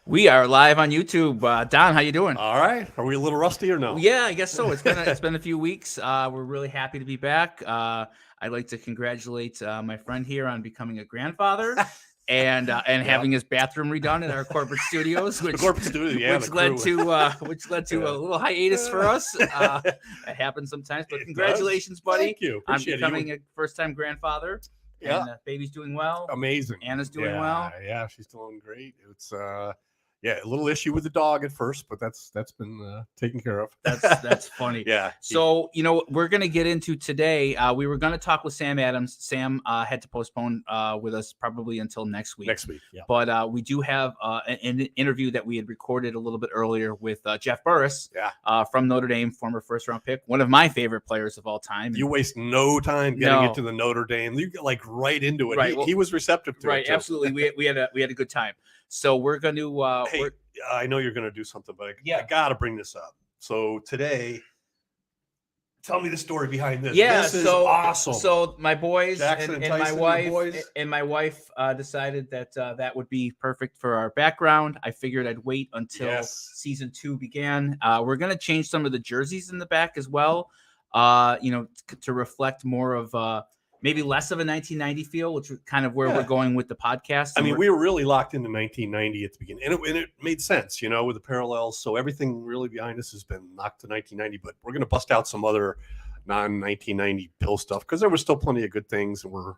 We are live on YouTube. Don, how you doing? All right. Are we a little rusty or no? Yeah, I guess so. It's been a few weeks. We're really happy to be back. I'd like to congratulate my friend here on becoming a grandfather and having his bathroom redone in our corporate studios, which led to a little hiatus for us. It happens sometimes, but congratulations, buddy. Thank you. On becoming a first-time grandfather. Yeah. And baby's doing well. Amazing. Anna's doing well. Yeah, she's doing great. It's a little issue with the dog at first, but that's been taken care of. That's funny. Yeah. So, we're going to get into today. We were going to talk with Sam Adams. Sam had to postpone with us probably until next week. Yeah. But we do have an interview that we had recorded a little bit earlier with Jeff Burris from Notre Dame, former first-round pick, one of my favorite players of all time. You waste no time getting into the Notre Dame. You get right into it. Right. He was receptive to it. Right, absolutely. We had a good time. So we're going to hey, I know you're going to do something, but I got to bring this up. So today, tell me the story behind this. Yeah, this is awesome. So my boys Jackson and my wife decided that that would be perfect for our background. I figured I'd wait until season 2 began. We're going to change some of the jerseys in the back as well, to reflect more of maybe less of a 1990 feel, which is kind of where we're going with the podcast. I mean, we were really locked into 1990 at the beginning, and it made sense, with the parallels. So everything really behind us has been knocked to 1990, but we're going to bust out some other non-1990 Bill stuff because there was still plenty of good things, and we're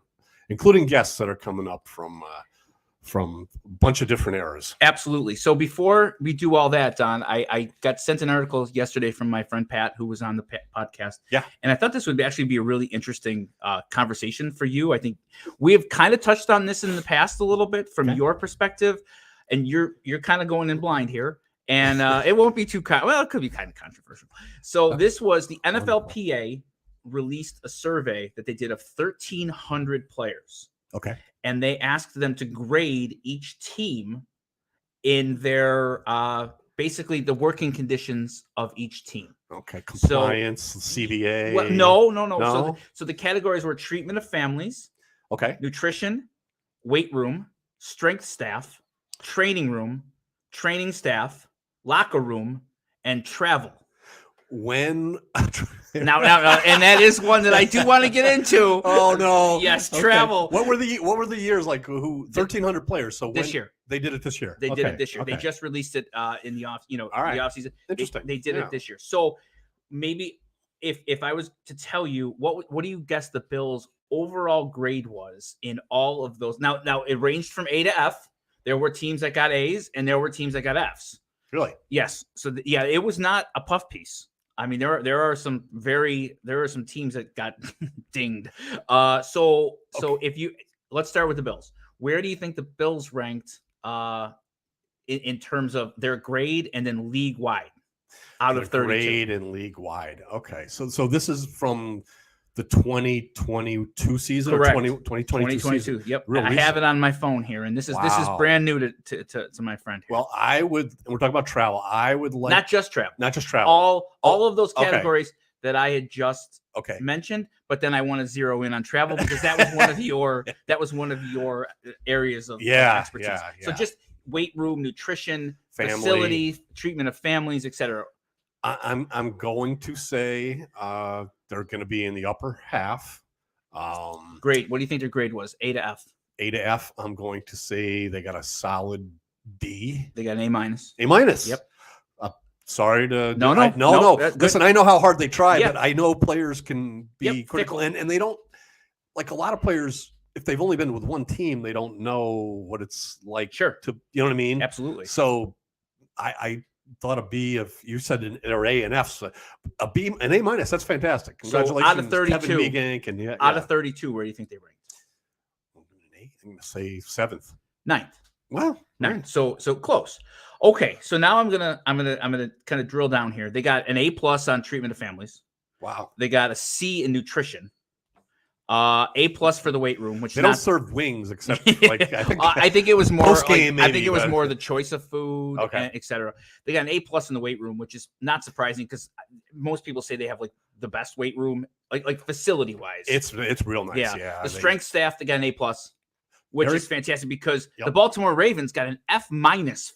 including guests that are coming up from a bunch of different eras. Absolutely. So before we do all that, Don, I got sent an article yesterday from my friend Pat, who was on the podcast. Yeah. And I thought this would actually be a really interesting conversation for you. I think we have kind of touched on this in the past a little bit from your perspective, and you're kind of going in blind here. And it won't be too it could be kind of controversial. So this was the NFLPA released a survey that they did of 1,300 players. Okay. And they asked them to grade each team in their basically the working conditions of each team. Okay, compliance, CBA. Well, no. So the categories were treatment of families, nutrition, weight room, strength staff, training room, training staff, locker room, and travel. Now, and that is one that I do want to get into. Oh no! Yes, travel. What were the years like? 1,300 players. So this year they did it this year. They did it this year. They just released it in the off. The off season. Interesting. They did it this year. So maybe if I was to tell you what do you guess the Bills' overall grade was in all of those? Now it ranged from A to F. There were teams that got A's and there were teams that got F's. Really? Yes. So it was not a puff piece. I mean, there are some teams that got dinged. Let's start with the Bills. Where do you think the Bills ranked in terms of their grade and then league wide out of 32? Grade and league wide. Okay, so this is from the 2022 season. Correct. Or 2022 season. Yep. I have it on my phone here, and this is brand new to my friend here. Well, we're talking about travel. I would like not just travel. All of those categories that I had just mentioned, but then I want to zero in on travel because that was one of your areas of expertise. So just weight room, nutrition, facility, treatment of families, etc. I'm going to say they're going to be in the upper half. Grade. What do you think their grade was? A to F. A to F. I'm going to say they got a solid D. They got an A minus. A minus. Yep. Sorry to no. Listen, I know how hard they try, but I know players can be critical, and they don't like a lot of players. If they've only been with one team, they don't know what it's like. Sure. You know what I mean? Absolutely. So I thought a B, if you said an A and F, so a B, an A minus, that's fantastic. Congratulations. So out of 32, Kevin Megank, out of 32, where do you think they ranked? I'm going to say 7th. 9th. Wow. 9th. So close. Okay. So now I'm gonna kind of drill down here. They got an A+ on treatment of families. Wow. They got a C in nutrition. A+ for the weight room, which they don't serve wings except like I think it was more post-game, I think it was more the choice of food, etc. They got an A+ in the weight room, which is not surprising because most people say they have like the best weight room, like facility wise. It's real nice. Yeah. The strength staff, they got an A+. which is fantastic because the Baltimore Ravens got an F-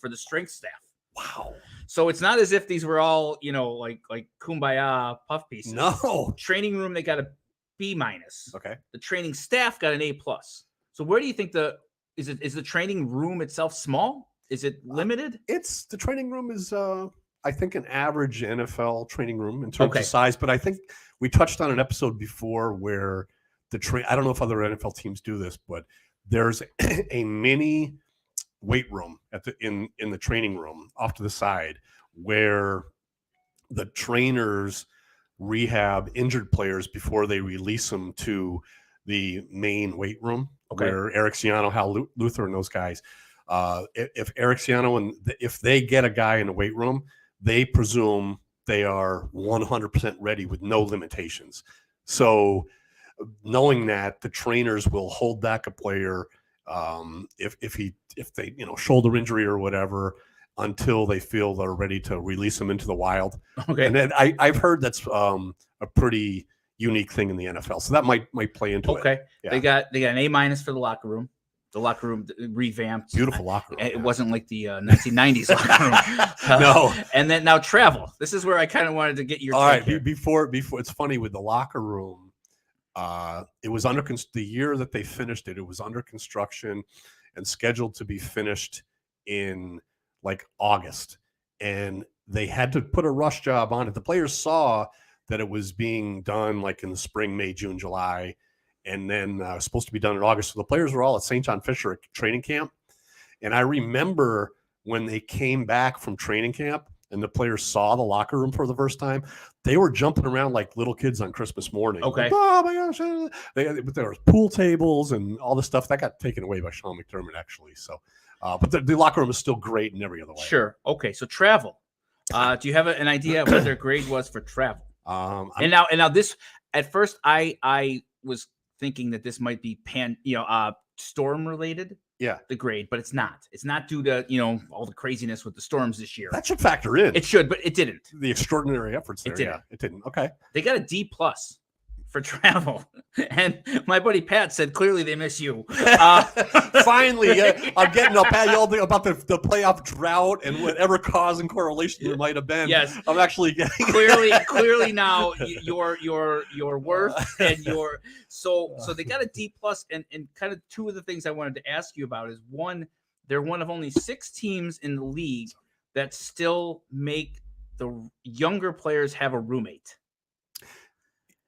for the strength staff. Wow. So it's not as if these were all, like kumbaya puff pieces. No. Training room, they got a B-. Okay. The training staff got an A+. So where do you think is the training room itself small? Is it limited? The training room is I think an average NFL training room in terms of size, but I think we touched on an episode before where I don't know if other NFL teams do this, but there's a mini weight room in the training room off to the side where the trainers rehab injured players before they release them to the main weight room where Eric Ciano, Hal Luther, and those guys. If Eric Ciano if they get a guy in the weight room, they presume they are 100% ready with no limitations. So knowing that, the trainers will hold back a player if they shoulder injury or whatever until they feel they're ready to release them into the wild. Okay. And then I've heard that's a pretty unique thing in the NFL. So that might play into it. Okay. Yeah. They got an A- for the locker room. The locker room revamped. Beautiful locker room. It wasn't like the 1990s locker room. No. And then now travel. This is where I kind of wanted to get your. All right. Before it's funny with the locker room. It was the year that they finished it. It was under construction and scheduled to be finished in like August, and they had to put a rush job on it. The players saw that it was being done like in the spring, May, June, July, and then supposed to be done in August. So the players were all at St. John Fisher training camp. And I remember when they came back from training camp and the players saw the locker room for the first time, they were jumping around like little kids on Christmas morning. Okay. Like, oh my gosh. But there was pool tables and all this stuff that got taken away by Sean McDermott, actually. So, but the locker room is still great in every other way. Sure. Okay. So travel. Do you have an idea of what their grade was for travel? And now this, at first I was thinking that this might be storm related. Yeah. The grade, but it's not. It's not due to, all the craziness with the storms this year. That should factor in. It should, but it didn't. The extraordinary efforts there. It didn't. Okay. They got a D+ for travel. And my buddy Pat said, clearly they miss you. Finally, I'm getting up at y'all about the playoff drought and whatever cause and correlation there might have been. Yes. I'm actually getting clearly now your worth and so they got a D+ and kind of two of the things I wanted to ask you about is one, they're one of only 6 teams in the league that still make the younger players have a roommate.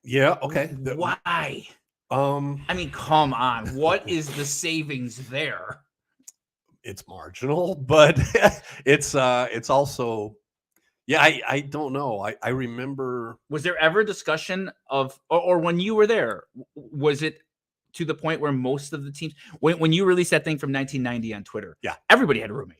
Yeah. Okay. Why? I mean, come on. What is the savings there? It's marginal, but it's also, yeah. I don't know. I remember. Was there ever discussion of, or when you were there, was it to the point where most of the teams, when you released that thing from 1990 on Twitter, everybody had a roommate.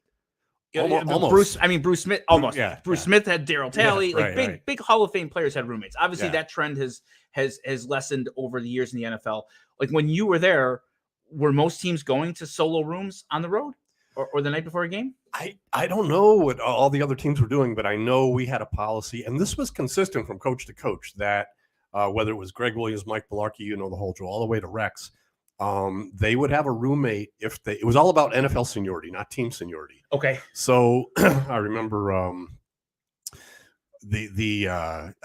Almost. Bruce Smith almost. Yeah, Bruce Smith had Darryl Talley. Yeah, big Hall of Fame players had roommates. Obviously, that trend has lessened over the years in the NFL. Like when you were there, were most teams going to solo rooms on the road or the night before a game? I don't know what all the other teams were doing, but I know we had a policy, and this was consistent from coach to coach, that whether it was Greg Williams, Mike Belarkey, the whole drill, all the way to Rex, they would have a roommate it was all about NFL seniority, not team seniority. Okay. So I remember I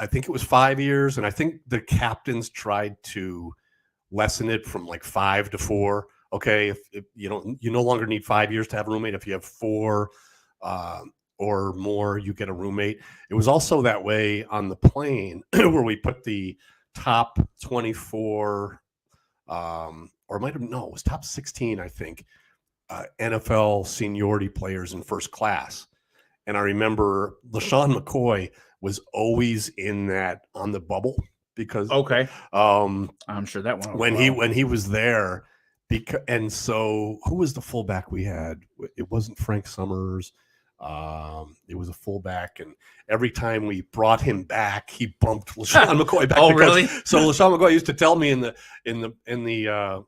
think it was 5 years, and I think the captains tried to lessen it from like 5 to 4. Okay, if you no longer need 5 years to have a roommate. If you have 4 or more, you get a roommate. It was also that way on the plane where we put the top 24 or it was top 16, I think, NFL seniority players in first class. And I remember LaShawn McCoy was always in that on the bubble because I'm sure that one when he was there. And so who was the fullback we had? It wasn't Frank Summers. It was a fullback, and every time we brought him back, he bumped LaShawn McCoy back. Really? So LaShawn McCoy used to tell me I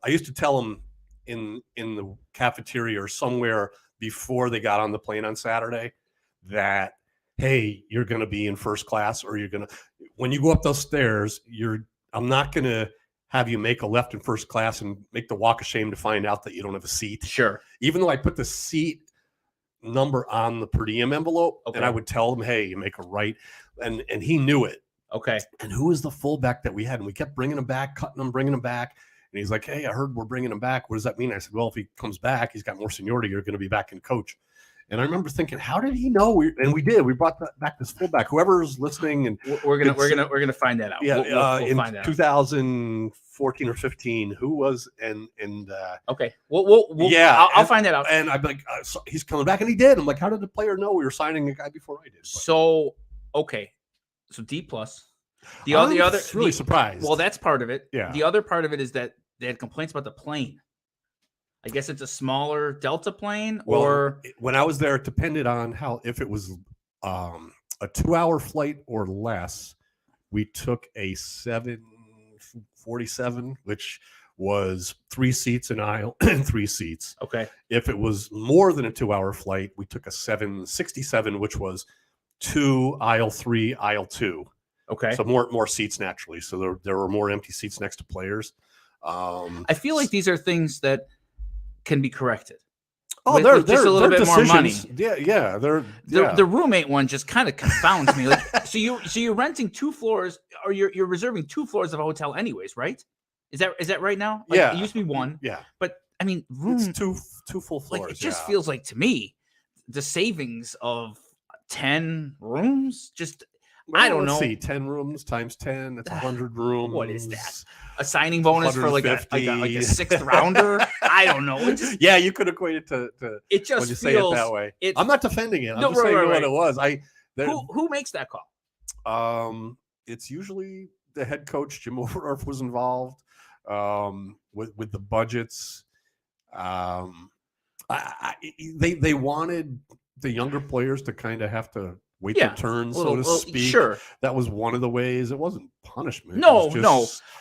used to tell him in the cafeteria or somewhere before they got on the plane on Saturday that, hey, you're going to be in first class, or when you go up those stairs, I'm not going to have you make a left in first class and make the walk of shame to find out that you don't have a seat. Sure. Even though I put the seat number on the per diem envelope, and I would tell him, hey, you make a right. And he knew it. Okay. And who was the fullback that we had? And we kept bringing him back, cutting him, bringing him back. And he's like, hey, I heard we're bringing him back. What does that mean? I said, well, if he comes back, he's got more seniority. You're going to be back in coach. And I remember thinking, how did he know? We did. We brought back this fullback. Whoever's listening, and we're gonna find that out. Yeah, we'll in find that 2014 or 15, who was okay. Yeah, I'll find that out. And I'm like, so he's coming back, and he did. I'm like, how did the player know we were signing a guy before I did? But, so D+. The other really surprised. Well, that's part of it. Yeah. The other part of it is that they had complaints about the plane. I guess it's a smaller Delta plane, or when I was there, it depended on if it was a 2-hour flight or less. We took a 747, which was 3 seats in aisle and 3 seats. Okay. If it was more than a 2-hour flight, we took a 767, which was 2 aisle 3, aisle 2. Okay. So more seats naturally. So there were more empty seats next to players. I feel like these are things that can be corrected. Oh, with just a little bit more money. Yeah. The roommate one just kind of confounds me. Like, so you're renting 2 floors, or you're reserving 2 floors of a hotel, anyways, right? Is that right now? Like, yeah. It used to be 1. Yeah. But I mean, it's two full floors. Like, it just feels like, to me, the savings of 10 rooms just. Well, I don't know. See, 10 rooms times 10. That's 100 rooms. What is that? A signing bonus for like a 6th rounder? I don't know. Yeah, you could equate it to it just when you feels, say it that way. I'm not defending it. I'm just saying what it was. Who makes that call? It's usually the head coach. Jim Overdorf was involved with the budgets. They wanted the younger players to kind of have to wait their turn, so to speak. Sure. That was one of the ways. It wasn't punishment. No.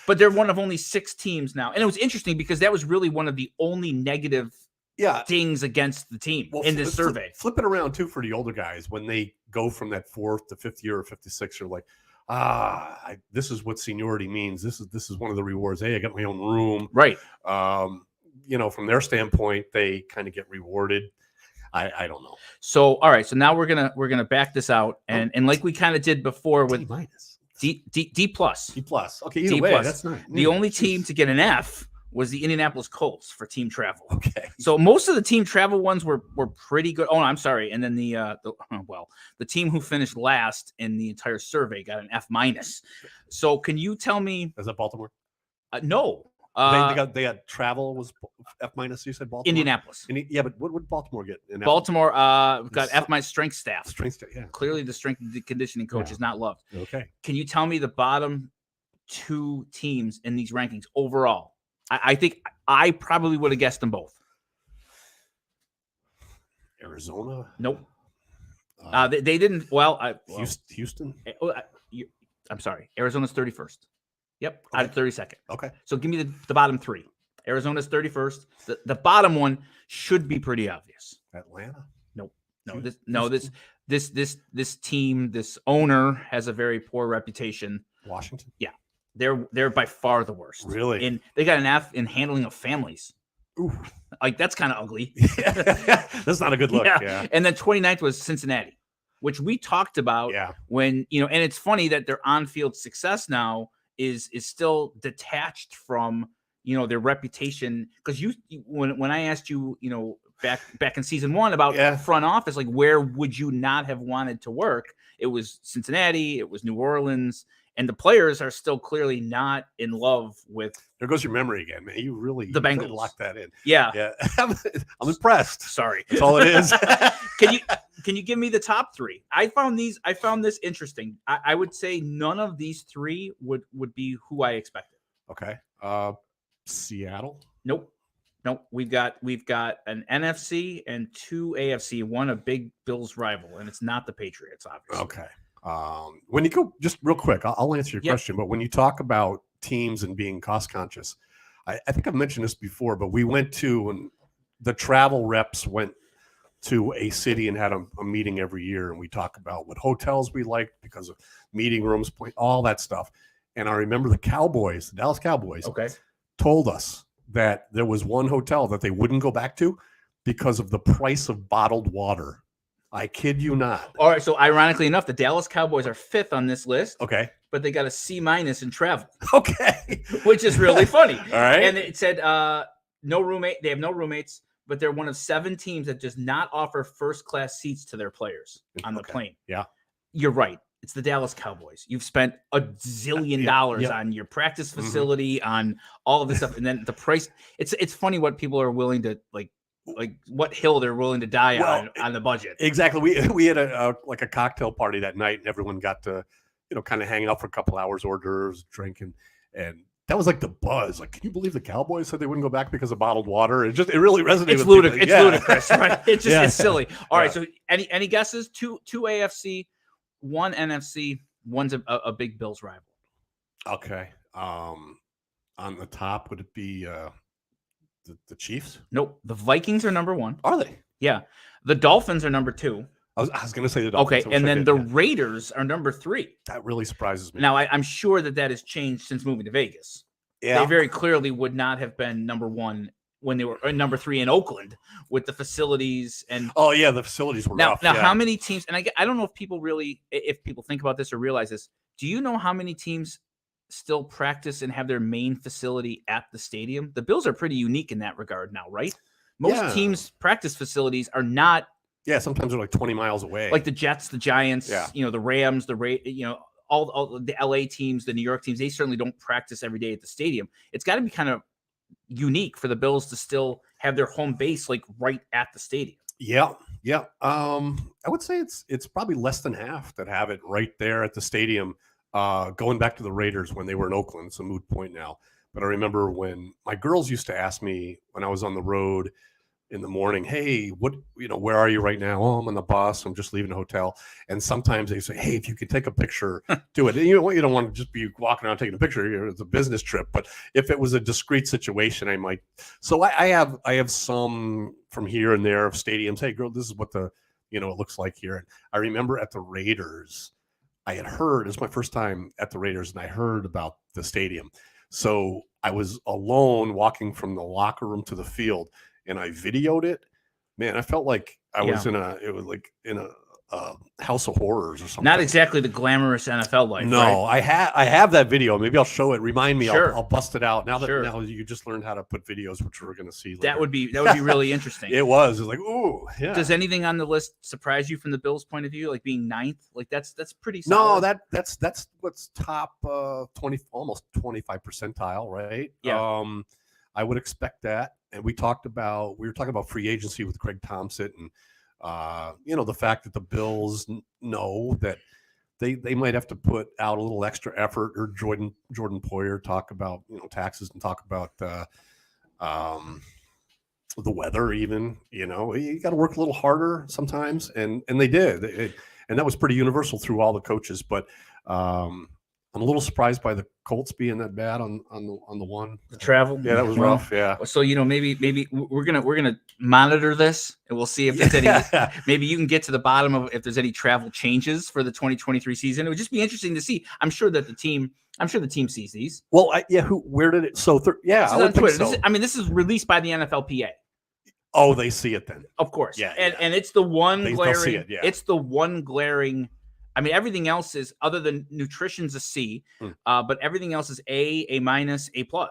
But they're one of only 6 teams now. And it was interesting because that was really one of the only negative things against the team in this survey. Flip it around, too, for the older guys. When they go from that 4th to 5th year or 56, you're like, this is what seniority means. This is one of the rewards. Hey, I got my own room. Right. From their standpoint, they kind of get rewarded. I don't know. So all right, so now we're gonna back this out, and like we kind of did before with D+. D+. Okay, either way, that's not the only team to get an F was the Indianapolis Colts for team travel. Okay. So most of the team travel ones were pretty good. Oh, I'm sorry. And then the team who finished last in the entire survey got an F-. So can you tell me? Is that Baltimore? No. They had travel was F-. You said Baltimore. Indianapolis. But what would Baltimore get? Baltimore got F- strength staff. Strength staff. Yeah. Clearly, the strength and conditioning coach is not loved. Okay. Can you tell me the bottom 2 teams in these rankings overall? I think I probably would have guessed them both. Arizona. Nope. They didn't. Houston. I'm sorry. Arizona's 31st. Yep, out of 32nd. Okay. So give me the bottom 3. Arizona's 31st. The bottom one should be pretty obvious. Atlanta. This team, this owner has a very poor reputation. Washington. Yeah, they're by far the worst. Really? And they got an F in handling of families. Ooh. Like, that's kind of ugly. That's not a good look. Yeah. And then 29th was Cincinnati, which we talked about when, and it's funny that their on-field success now is still detached from, their reputation. Because when I asked you, back in season 1 about front office, like, where would you not have wanted to work? It was Cincinnati, it was New Orleans, and the players are still clearly not in love with. There goes your memory again, man. You really Bengals. Locked that in. Yeah. I'm impressed. Sorry, that's all it is. Can you give me the top 3? I found this interesting. I would say none of these 3 would be who I expected. Okay. Seattle. Nope. We've got an NFC and 2 AFC, one a big Bills rival, and it's not the Patriots, obviously. Okay. When you go, just real quick, I'll answer your question. But when you talk about teams and being cost conscious, I think I've mentioned this before, but we went to, and the travel reps went to a city and had a meeting every year, and we talk about what hotels we liked because of meeting rooms, all that stuff. And I remember the Dallas Cowboys, told us that there was one hotel that they wouldn't go back to because of the price of bottled water. I kid you not. All right. So ironically enough, the Dallas Cowboys are 5th on this list. Okay. But they got a C- in travel. Okay. Which is really funny. All right. And it said no roommate. They have no roommates, but they're one of 7 teams that does not offer first-class seats to their players on the plane. Yeah. You're right. It's the Dallas Cowboys. You've spent $1 zillion on your practice facility, on all of this stuff. And then the price, it's funny what people are willing to like what hill they're willing to die on the budget. Exactly. We had a cocktail party that night, and everyone got to, kind of hang out for a couple hours, hors d'oeuvres, drinking, and that was like the buzz. Like, can you believe the Cowboys said they wouldn't go back because of bottled water? It really resonated. It's ludicrous. It's ludicrous, right? It's just it's silly. All right. So any guesses? Two AFC, 1 NFC, one's a big Bills rival. Okay. On the top, would it be the Chiefs? Nope. The Vikings are number 1. Are they? Yeah. The Dolphins are number 2. I was going to say the Dolphins. Okay, and then the Raiders are number 3. That really surprises me. Now, I'm sure that has changed since moving to Vegas. Yeah. They very clearly would not have been number 1 when they were number 3 in Oakland with the facilities and. Oh yeah, the facilities were rough. Now, how many teams? And I don't know if people think about this or realize this. Do you know how many teams still practice and have their main facility at the stadium? The Bills are pretty unique in that regard now, right? Most teams' practice facilities are not. Yeah, sometimes they're like 20 miles away. Like the Jets, the Giants, the Rams, all the LA teams, the New York teams, they certainly don't practice every day at the stadium. It's got to be kind of unique for the Bills to still have their home base like right at the stadium. Yeah. I would say it's probably less than half that have it right there at the stadium. Going back to the Raiders when they were in Oakland, it's a moot point now. But I remember when my girls used to ask me when I was on the road in the morning, hey, where are you right now? Oh, I'm on the bus. I'm just leaving the hotel. And sometimes they say, hey, if you could take a picture, do it. And you don't want to just be walking around taking a picture. It's a business trip. But if it was a discrete situation, I might. So I have some from here and there of stadiums. Hey, girl, this is what it looks like here. And I remember at the Raiders, I had heard, it was my first time at the Raiders, and I heard about the stadium. So I was alone walking from the locker room to the field, and I videoed it. Man, I felt like I was in a House of Horrors or something. Not exactly the glamorous NFL life. No, right? I have that video. Maybe I'll show it. Remind me. Sure. I'll bust it out now you just learned how to put videos, which we're going to see later. That would be really interesting. It was like, ooh, yeah. Does anything on the list surprise you from the Bills' point of view, like being 9th? Like that's pretty solid. No, that's what's top 20, almost 25 percentile, right? Yeah. I would expect that. And we were talking about free agency with Craig Thompson, and the fact that the Bills know that they might have to put out a little extra effort, or Jordan Poyer talk about taxes and talk about the weather even. You got to work a little harder sometimes, and they did, and that was pretty universal through all the coaches. But I'm a little surprised by the Colts being that bad on the travel. Yeah, that was rough. Yeah. So maybe we're gonna monitor this, and we'll see if there's any. Maybe you can get to the bottom of if there's any travel changes for the 2023 season. It would just be interesting to see. I'm sure the team sees these. Well, where did it? So I would think so. This is released by the NFLPA. Oh, they see it then. Of course. Yeah. And it's the one glaring. See it, yeah. It's the one glaring. Everything else is, other than nutrition's a C, but everything else is A-, A-, A+.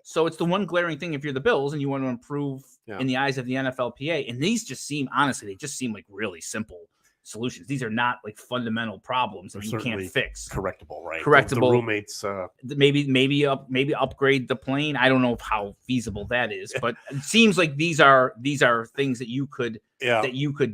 So it's the one glaring thing if you're the Bills and you want to improve in the eyes of the NFLPA. And these just seem like really simple solutions. These are not like fundamental problems that you can't fix. Correctable, right? Correctable. The roommates. Maybe upgrade the plane. I don't know how feasible that is, but it seems like these are things that you could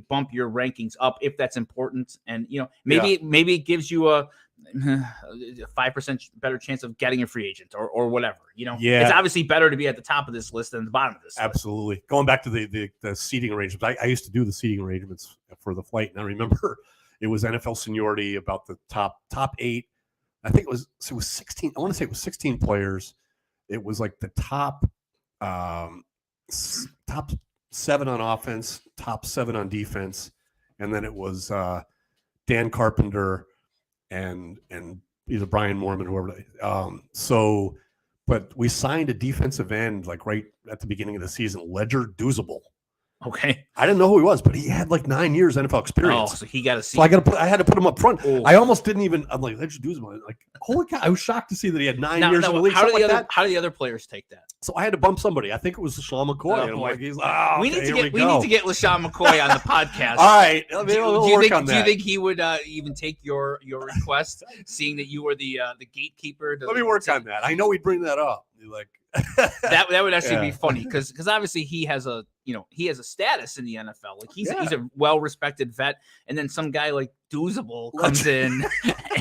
bump your rankings up if that's important. And maybe it gives you a 5% better chance of getting a free agent or whatever. It's obviously better to be at the top of this list than the bottom of this list. Absolutely. Going back to the seating arrangements, I used to do the seating arrangements for the flight, and I remember it was NFL seniority about the top 8. I think it was 16. I want to say it was 16 players. It was like the top 7 on offense, top 7 on defense, and then it was Dan Carpenter and either Brian Mormon, whoever. But we signed a defensive end like right at the beginning of the season, Ledger Doozable. Okay. I didn't know who he was, but he had like 9 years NFL experience. Oh, so he got to see. So I had to put him up front. Oh. I almost didn't even. I'm like, Ledger Doozable. Like, holy cow! I was shocked to see that he had 9 years in the league. How do the other players take that? So I had to bump somebody. I think it was LaShawn McCoy. And I'm like, we need to get LaShawn McCoy on the podcast. All right, do you think he would even take your request, seeing that you were the gatekeeper? Let me work on that. I know he'd bring that up. Like that would actually be funny because obviously he has a status in the NFL. Like he's a well respected vet, and then some guy like Doozable comes in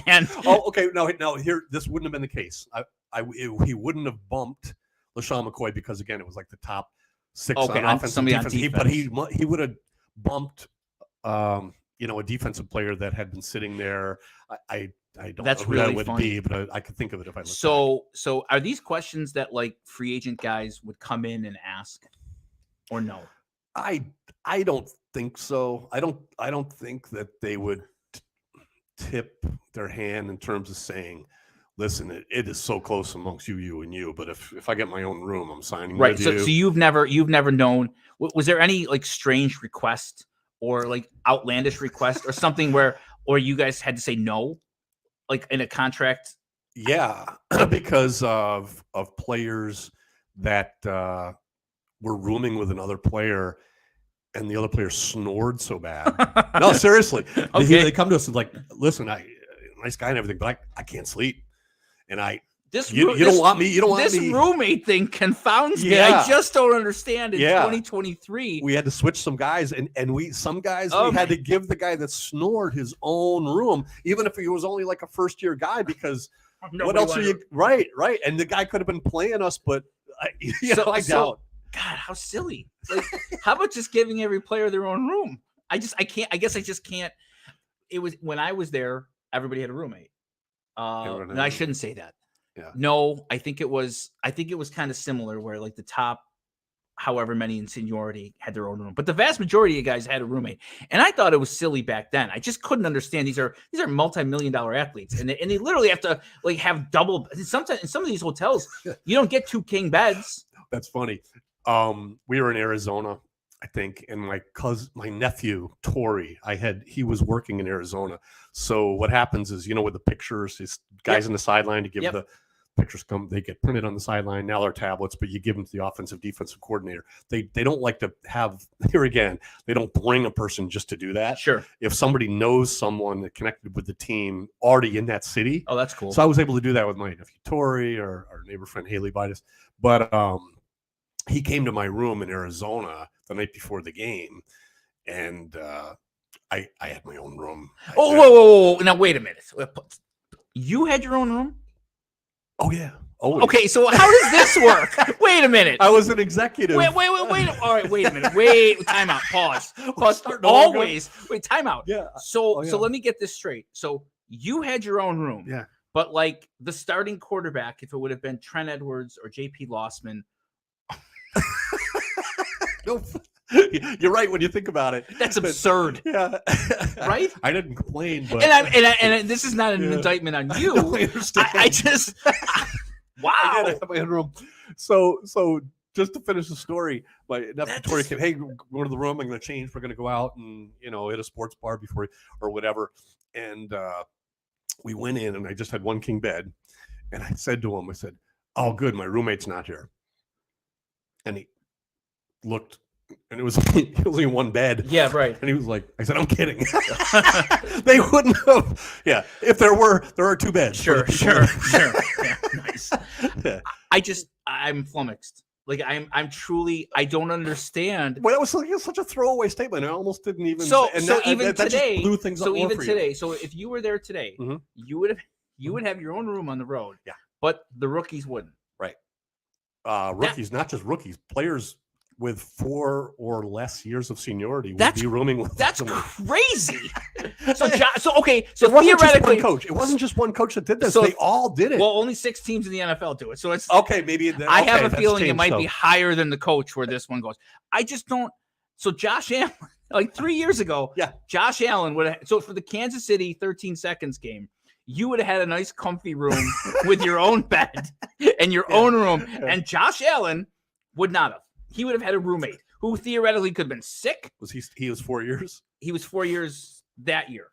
and okay, no, here this wouldn't have been the case. He wouldn't have bumped LaShawn McCoy because again it was like the top 6 on offense and defense. But he would have bumped a defensive player that had been sitting there. I don't know who really that would be, but I could think of it if I looked. So are these questions that like free agent guys would come in and ask, or no? I don't think so. I don't think that they would tip their hand in terms of saying, listen, it is so close amongst you and you, but if I get my own room, I'm signing with you. So you've never known. Was there any like strange request or like outlandish request or something or you guys had to say no? Like in a contract? Yeah, because of players that were rooming with another player and the other player snored so bad. No, seriously. Okay. They come to us and like, listen, nice guy and everything, but I can't sleep. And you don't want me. This roommate thing confounds me. I just don't understand. In 2023, we had to switch some guys, and we had to give the guy that snored his own room, even if he was only like a first-year guy. Because what else are you? Right. And the guy could have been playing us, but I doubt. God, how silly! Like, how about just giving every player their own room? I can't. I guess I just can't. It was when I was there. Everybody had a roommate. And I shouldn't say that. Yeah. No, I think it was kind of similar where like the top however many in seniority had their own room, but the vast majority of guys had a roommate. And I thought it was silly back then. I just couldn't understand. These are multi-million-dollar athletes, and they literally have to like have double. Sometimes in some of these hotels, you don't get 2 king beds. That's funny. We were in Arizona, I think, and my nephew Torrey, he was working in Arizona. So what happens is, with the pictures, these guys in the sideline to give the pictures they get printed on the sideline. Now they're tablets, but you give them to the offensive defensive coordinator. They don't like to have, here again, they don't bring a person just to do that. Sure. If somebody knows someone that connected with the team already in that city. Oh, that's cool. So I was able to do that with my nephew Torrey or our neighbor friend Haley Bidas. But he came to my room in Arizona the night before the game, and I had my own room. Whoa. Now, wait a minute. You had your own room? Oh, yeah. Always. Okay, so how does this work? Wait a minute. I was an executive. Wait. All right, wait a minute. Wait, time out. Pause. Always. Wait, time out. Yeah. So let me get this straight. So you had your own room. Yeah. But like the starting quarterback, if it would have been Trent Edwards or JP Lossman. No, you're right when you think about it. That's absurd. Yeah. Right? I didn't complain, but and this is not an indictment on you. No, I understand. I just wow. I have my own room. So just to finish the story, my nephew Tori came, hey, go to the room. I'm going to change. We're going to go out and hit a sports bar before or whatever. And we went in, and I just had 1 king bed. And I said to him, "Oh, good, my roommate's not here." And he looked, and it was only 1 bed. Yeah, right. And he was like, I said, I'm kidding. They wouldn't have. Yeah. If there are 2 beds. Sure. Yeah, nice. Yeah. I'm flummoxed. Like I'm truly, I don't understand. Well, that was such a throwaway statement. I almost didn't even. So even today, blew things up more for you. So if you were there today, mm-hmm. you would have your own room on the road. Yeah. But the rookies wouldn't. Right. Rookies, not just rookies, players with 4 or less years of seniority would be rooming with. That's someone. Crazy. So theoretically, one coach. It wasn't just one coach that did this. They all did it. Well, only 6 teams in the NFL do it. So it's okay. Maybe I have a feeling it might be higher than the coach where this one goes. I just don't. So Josh Allen, like 3 years ago, Josh Allen would have. So for the Kansas City 13 seconds game, you would have had a nice comfy room with your own bed and your own room. And Josh Allen would not have. He would have had a roommate who theoretically could have been sick. Was he was 4 years? He was 4 years that year.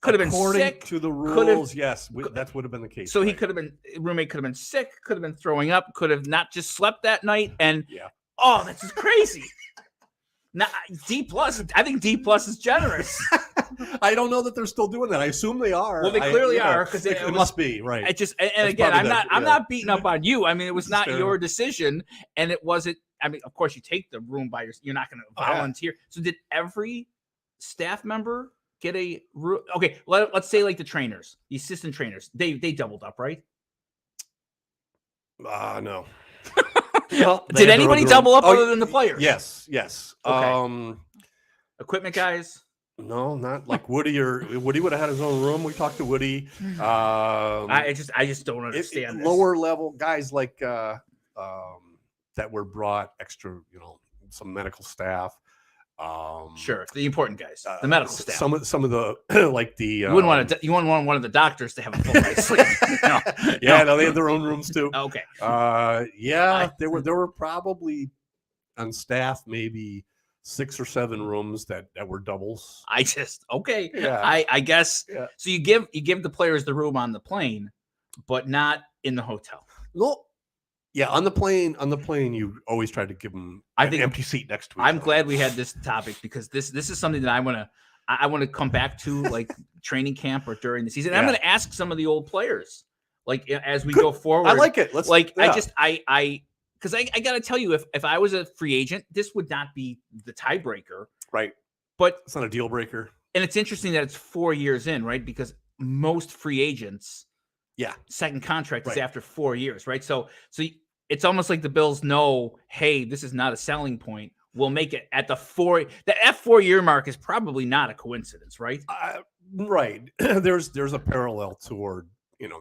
Could have been sick. To the rules, yes. That would have been the case. So right. he could have been, roommate could have been sick, could have been throwing up, could have not just slept that night. And oh, that's just crazy. Now, D+, I think D+ is generous. I don't know that they're still doing that. I assume they are. Well, they clearly are, because it must be, right. It just, and again, I'm not beating up on you. I mean, it was not your decision, and it wasn't. I mean, of course, you take the room by yourself. You're not going to volunteer. So did every staff member get a room? Okay, let's say like the trainers, the assistant trainers, they doubled up, right? No. Well, did anybody double up other than the players? Yes. Okay. Equipment guys? No, not like Woody. Woody would have had his own room. We talked to Woody. I just don't understand this. Lower level guys like that were brought extra, some medical staff. Sure, the important guys, the medical staff. Some of the like the you wouldn't want one of the doctors to have a full night's sleep. No, they had their own rooms too. Okay. There were probably on staff maybe 6 or 7 rooms that were doubles. I guess. Yeah. So you give the players the room on the plane, but not in the hotel. Well, yeah, on the plane, you always try to give them an empty seat next to it. I'm glad we had this topic because this is something that I want to come back to, like training camp or during the season. I'm going to ask some of the old players, like as we go forward. I like it. Because I got to tell you, if I was a free agent, this would not be the tiebreaker, right? But it's not a deal breaker. And it's interesting that it's 4 years in, right? Because most free agents, second contract is after 4 years, right? So it's almost like the Bills know, hey, this is not a selling point. We'll make it at the 4 year mark is probably not a coincidence, right? Right. There's a parallel toward,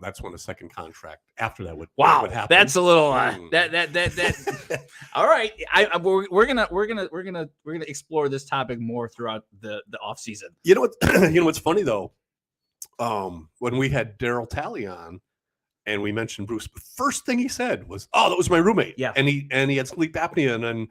that's when the second contract after that would happen. That's a little that all right. We're gonna explore this topic more throughout the off season. What's funny though, when we had Daryl Talley on and we mentioned Bruce, the first thing he said was, "Oh, that was my roommate." Yeah, and he had sleep apnea, and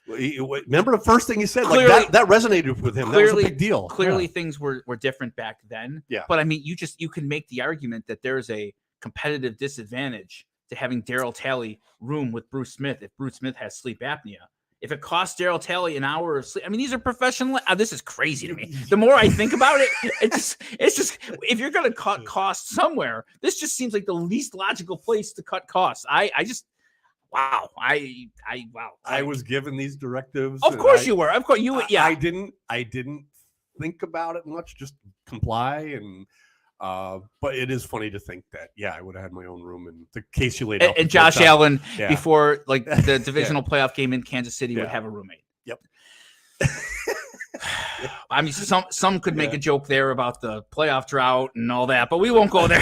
remember the first thing he said, clearly, like that resonated with him. That was a big deal. Clearly, things were different back then. Yeah, but I mean, you can make the argument that there's a competitive disadvantage to having Daryl Talley room with Bruce Smith if Bruce Smith has sleep apnea. If it costs Daryl Talley an hour of sleep, I mean, these are professional. This is crazy to me. The more I think about it, it's just if you're going to cut costs somewhere, this just seems like the least logical place to cut costs. I was given these directives. Of course you were. Of course you. Yeah. I didn't think about it much. Just comply and. But it is funny to think that, I would have had my own room in the case you laid out. And Josh Allen, before like the divisional playoff game in Kansas City, would have a roommate. Yep. I mean, some could make a joke there about the playoff drought and all that, but we won't go there.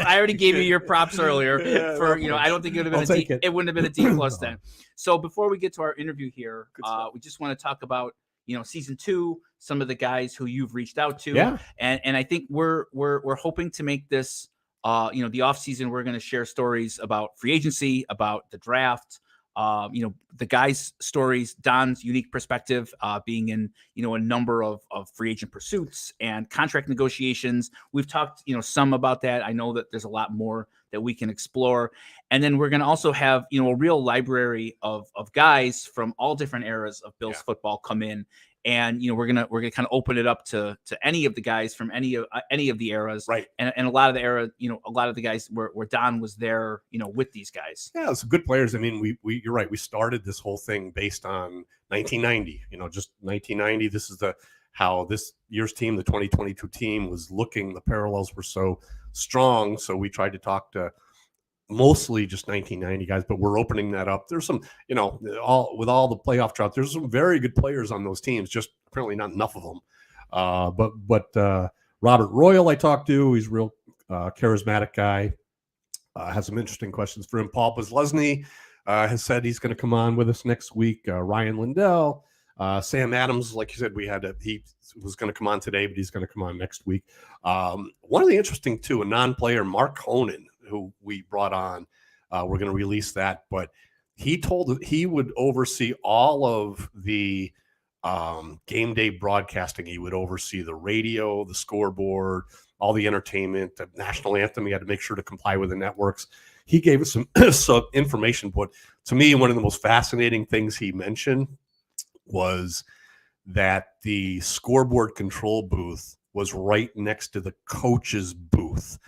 I already gave you your props earlier for, I don't think it would have been it wouldn't have been a D+ then. So before we get to our interview here, we just want to talk about, season 2, some of the guys who you've reached out to. And I think we're hoping to make this, the off season, we're going to share stories about free agency, about the draft, the guys' stories, Don's unique perspective, being in, a number of free agent pursuits and contract negotiations. We've talked, some about that. I know that there's a lot more that we can explore. And then we're going to also have, a real library of guys from all different eras of Bills football come in. And, we're gonna kind of open it up to any of the guys from any of the eras. Right. And a lot of the era, a lot of the guys where Don was there, with these guys. Yeah, some good players. I mean, you're right. We started this whole thing based on 1990, just 1990. This is how this year's team, the 2022 team, was looking. The parallels were so strong. So we tried to talk to mostly just 1990 guys, but we're opening that up. There's some, with all the playoff drought, there's some very good players on those teams, just apparently not enough of them. But Robert Royal I talked to, he's a real charismatic guy, has some interesting questions for him. Paul Posluszny has said he's going to come on with us next week. Ryan Lindell, Sam Adams, like you said, he was going to come on today, but he's going to come on next week. One of the interesting too, a non-player, Mark Honan, who we brought on. We're going to release that, but he told he would oversee all of the game day broadcasting. He would oversee the radio, the scoreboard, all the entertainment, the national anthem. He had to make sure to comply with the networks. He gave us some information, but to me, one of the most fascinating things he mentioned was that the scoreboard control booth was right next to the coach's booth.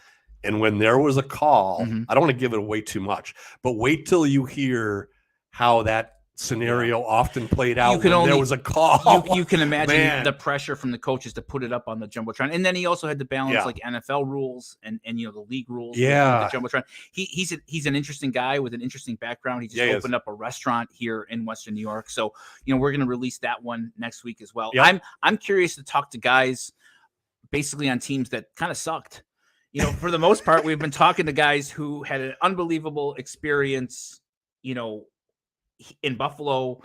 And when there was a call, I don't want to give it away too much, but wait till you hear how that scenario often played out when there was a call. You can imagine the pressure from the coaches to put it up on the Jumbotron. And then he also had to balance like NFL rules and the league rules with the Jumbotron. He's an interesting guy with an interesting background. He just opened up a restaurant here in Western New York. So, we're going to release that one next week as well. Yep. I'm curious to talk to guys basically on teams that kind of sucked. For the most part, we've been talking to guys who had an unbelievable experience, in Buffalo,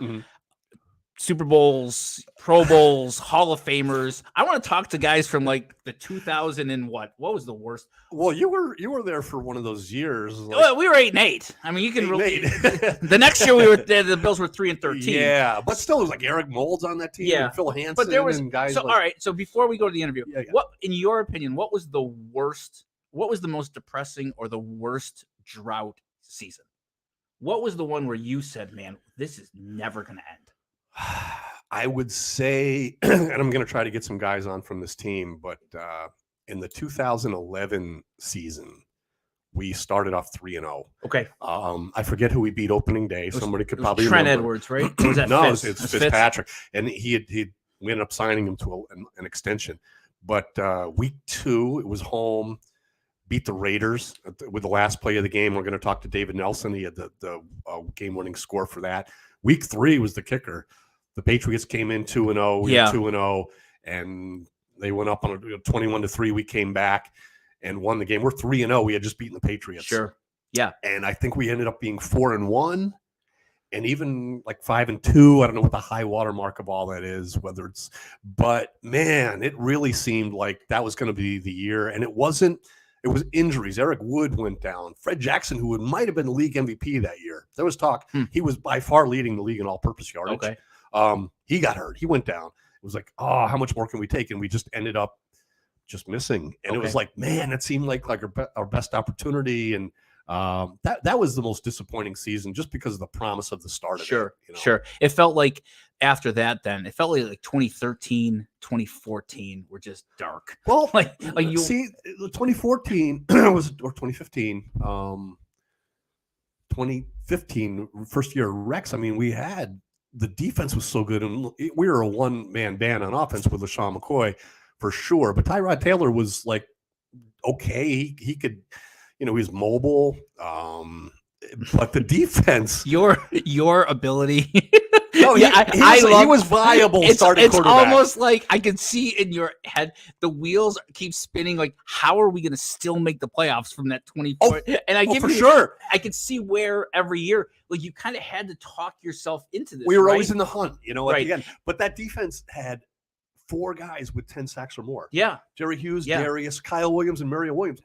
Super Bowls, Pro Bowls, Hall of Famers. I want to talk to guys from like the 2000 and what was the worst? Well, you were there for one of those years. Well, we were 8-8. I mean, you can really. The next year we were there. The Bills were 3-13. Yeah, but still, it was like Eric Moulds on that team. And Phil Hansen. But there was guys. So all right. So before we go to the interview, what, in your opinion, what was the worst? What was the most depressing or the worst drought season? What was the one where you said, man, this is never going to end? I would say, and I'm going to try to get some guys on from this team, but in the 2011 season, we started off 3-0. Okay. I forget who we beat opening day. Somebody could probably Trent remember. Edwards, right? Or was that no, Fitz? it's Fitzpatrick. And we ended up signing him to an extension. But week 2, it was home. Beat the Raiders with the last play of the game. We're going to talk to David Nelson. He had the game-winning score for that. Week 3 was the kicker. The Patriots came in 2-0. We were 2-0, and they went up on a 21-3. We came back and won the game. We're 3-0. We had just beaten the Patriots. Sure. Yeah. And I think we ended up being 4-1, and even like 5-2. I don't know what the high water mark of all that is, but man, it really seemed like that was going to be the year, and it wasn't. It was injuries. Eric Wood went down. Fred Jackson, who might have been the league MVP that year. There was talk. He was by far leading the league in all-purpose yardage. Okay. He got hurt. He went down. It was like, how much more can we take? And we just ended up just missing. And it was like, man, it seemed like our best opportunity. And that was the most disappointing season just because of the promise of the start of it. Sure. It felt like after that, then it felt like 2013, 2014 were just dark. Well, like you see, 2014 was, or 2015, 2015 first year Rex. I mean, the defense was so good, and we were a one-man band on offense with LaShawn McCoy for sure. But Tyrod Taylor was like, okay, he could, he was mobile. But the defense, your ability. No, he was viable starting quarterback. It's almost like I can see in your head the wheels keep spinning. Like, how are we going to still make the playoffs from that 24? Sure. I could see where every year, like, you kind of had to talk yourself into this. We were always in the hunt, at right. the end. But that defense had 4 guys with 10 sacks or more. Yeah. Jerry Hughes, Darius, Kyle Williams, and Mario Williams.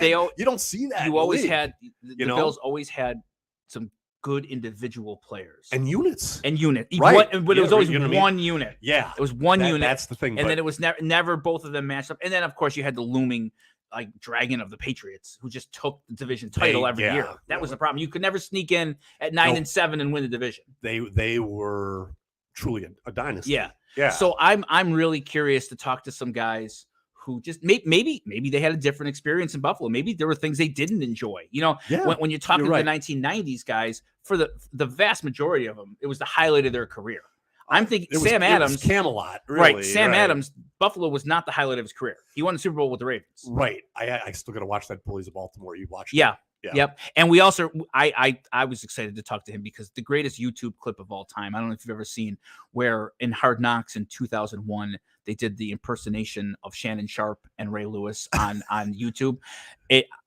You don't see that. You always had the Bills always had some good individual players and units, right? But it was always one unit. Yeah, it was one unit. That's the thing. And then it was never both of them matched up. And then of course you had the looming like dragon of the Patriots, who just took the division title every year. That was the problem. You could never sneak in at 9-7 and win the division. They were truly a dynasty. Yeah. So I'm really curious to talk to some guys who just maybe they had a different experience in Buffalo. Maybe there were things they didn't enjoy. When you're talking to the 1990s guys, for the vast majority of them, it was the highlight of their career. I'm thinking Sam Adams, it was Camelot, really. Right? Sam Adams, Buffalo was not the highlight of his career. He won the Super Bowl with the Ravens. Right. I still got to watch that Bullies of Baltimore. You watched? Yeah. Yep. And we also, I was excited to talk to him because the greatest YouTube clip of all time, I don't know if you've ever seen, where in Hard Knocks in 2001, they did the impersonation of Shannon Sharp and Ray Lewis on YouTube.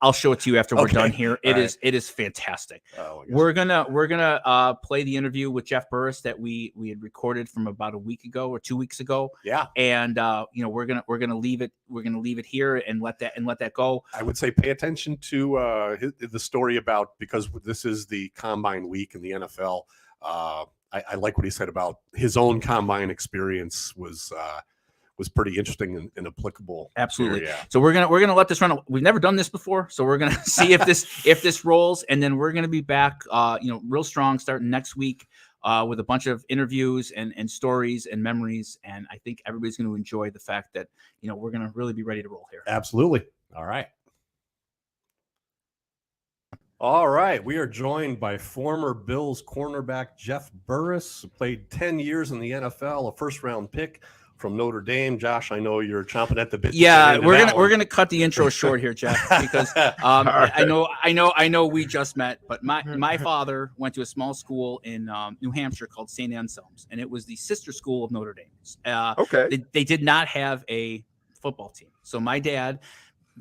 I'll show it to you after we're Okay. done here. It All is fantastic. Oh, We're gonna play the interview with Jeff Burris that we had recorded from about a week ago or 2 weeks ago. yeah. And we're gonna leave it here and let that go. I would say pay attention to the story about, because this is the combine week in the NFL. I like what he said about his own combine experience was pretty interesting and applicable. Absolutely. Here, yeah. So we're gonna let this run. We've never done this before, so we're gonna see if this rolls, and then we're gonna be back, real strong starting next week with a bunch of interviews and stories and memories. And I think everybody's going to enjoy the fact that we're gonna really be ready to roll here. Absolutely. All right. All right. We are joined by former Bills cornerback Jeff Burris, who played 10 years in the NFL, a first-round pick from Notre Dame. Josh, I know you're chomping at the bit. Yeah, we're gonna cut the intro short here, Jeff, because I know we just met, but my father went to a small school in New Hampshire called St. Anselm's, and it was the sister school of Notre Dame. Okay. They did not have a football team, so my dad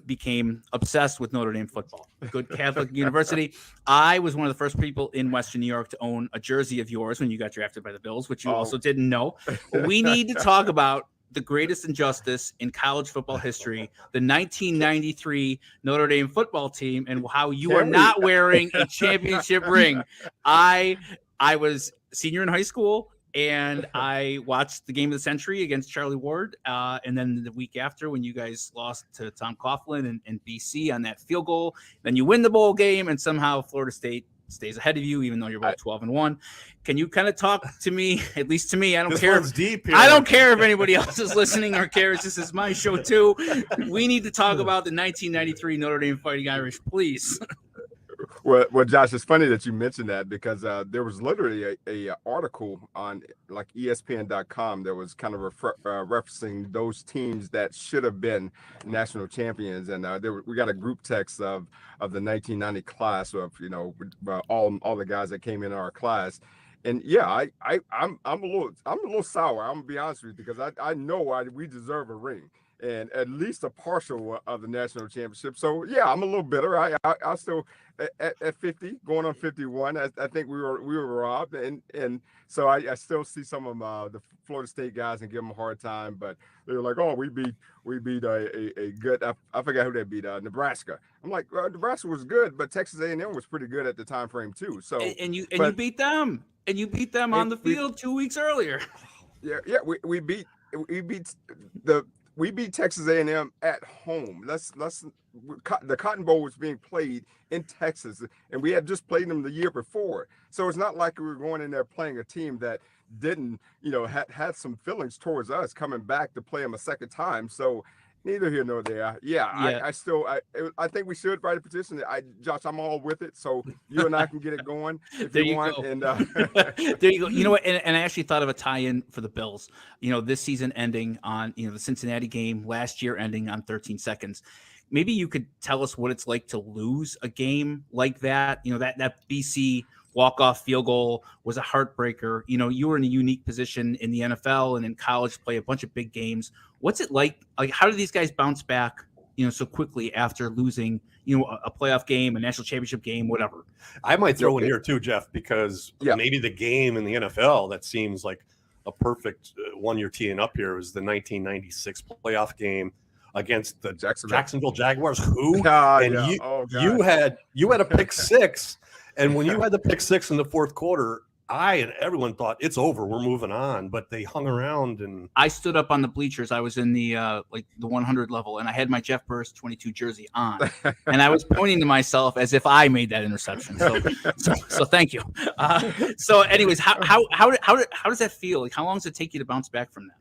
became obsessed with Notre Dame football. Good Catholic university. I was one of the first people in Western New York to own a jersey of yours when you got drafted by the Bills, which you also didn't know. We need to talk about the greatest injustice in college football history, the 1993 Notre Dame football team, and how you are not wearing a championship ring. I was senior in high school, and I watched the game of the century against Charlie Ward. And then the week after, when you guys lost to Tom Coughlin and BC on that field goal, then you win the bowl game, and somehow Florida State stays ahead of you, even though you're both 12-1. Can you kind of talk to me, at least to me? I don't care. Deep here. I don't care if anybody else is listening or cares. This is my show too. We need to talk about the 1993 Notre Dame Fighting Irish, please. Well, Josh, it's funny that you mentioned that, because there was literally a article on like ESPN.com that was kind of referencing those teams that should have been national champions, and we got a group text of the 1990 class of all the guys that came in our class. And yeah, I'm a little sour. I'm gonna be honest with you, because I know we deserve a ring, and at least a partial of the national championship. So yeah, I'm a little bitter. I still at 50, going on 51. I think we were robbed, and so I still see some of the Florida State guys and give them a hard time. But they're like, oh, we beat a good. I forgot who they beat. Nebraska. I'm like, Nebraska was good, but Texas A&M was pretty good at the time frame too. So you beat them, and you beat them on the field 2 weeks earlier. Yeah, we beat Texas A&M at home. The Cotton Bowl was being played in Texas, and we had just played them the year before. So it's not like we were going in there playing a team that didn't, had some feelings towards us coming back to play them a second time. So neither here nor there. I think we should write a petition. Josh, I'm all with it. So you and I can get it going if you want. Go. And there you go. You know what? And I actually thought of a tie-in for the Bills. This season ending on the Cincinnati game, last year ending on 13 seconds. Maybe you could tell us what it's like to lose a game like that. That BC walk-off field goal was a heartbreaker. You were in a unique position in the NFL and in college to play a bunch of big games. What's it like? Like, how do these guys bounce back, so quickly after losing, a playoff game, a national championship game, whatever? I might throw in here too, Jeff, because maybe the game in the NFL that seems like a perfect one you're teeing up here is the 1996 playoff game against the Jacksonville Jaguars. You had a pick six, and when you had the pick six in the fourth quarter, I and everyone thought it's over, we're moving on, but they hung around. And I stood up on the bleachers. I was in the the 100 level, and I had my Jeff Burris 22 jersey on, and I was pointing to myself as if I made that interception. So thank you. So anyways, how does that feel? Like, how long does it take you to bounce back from that?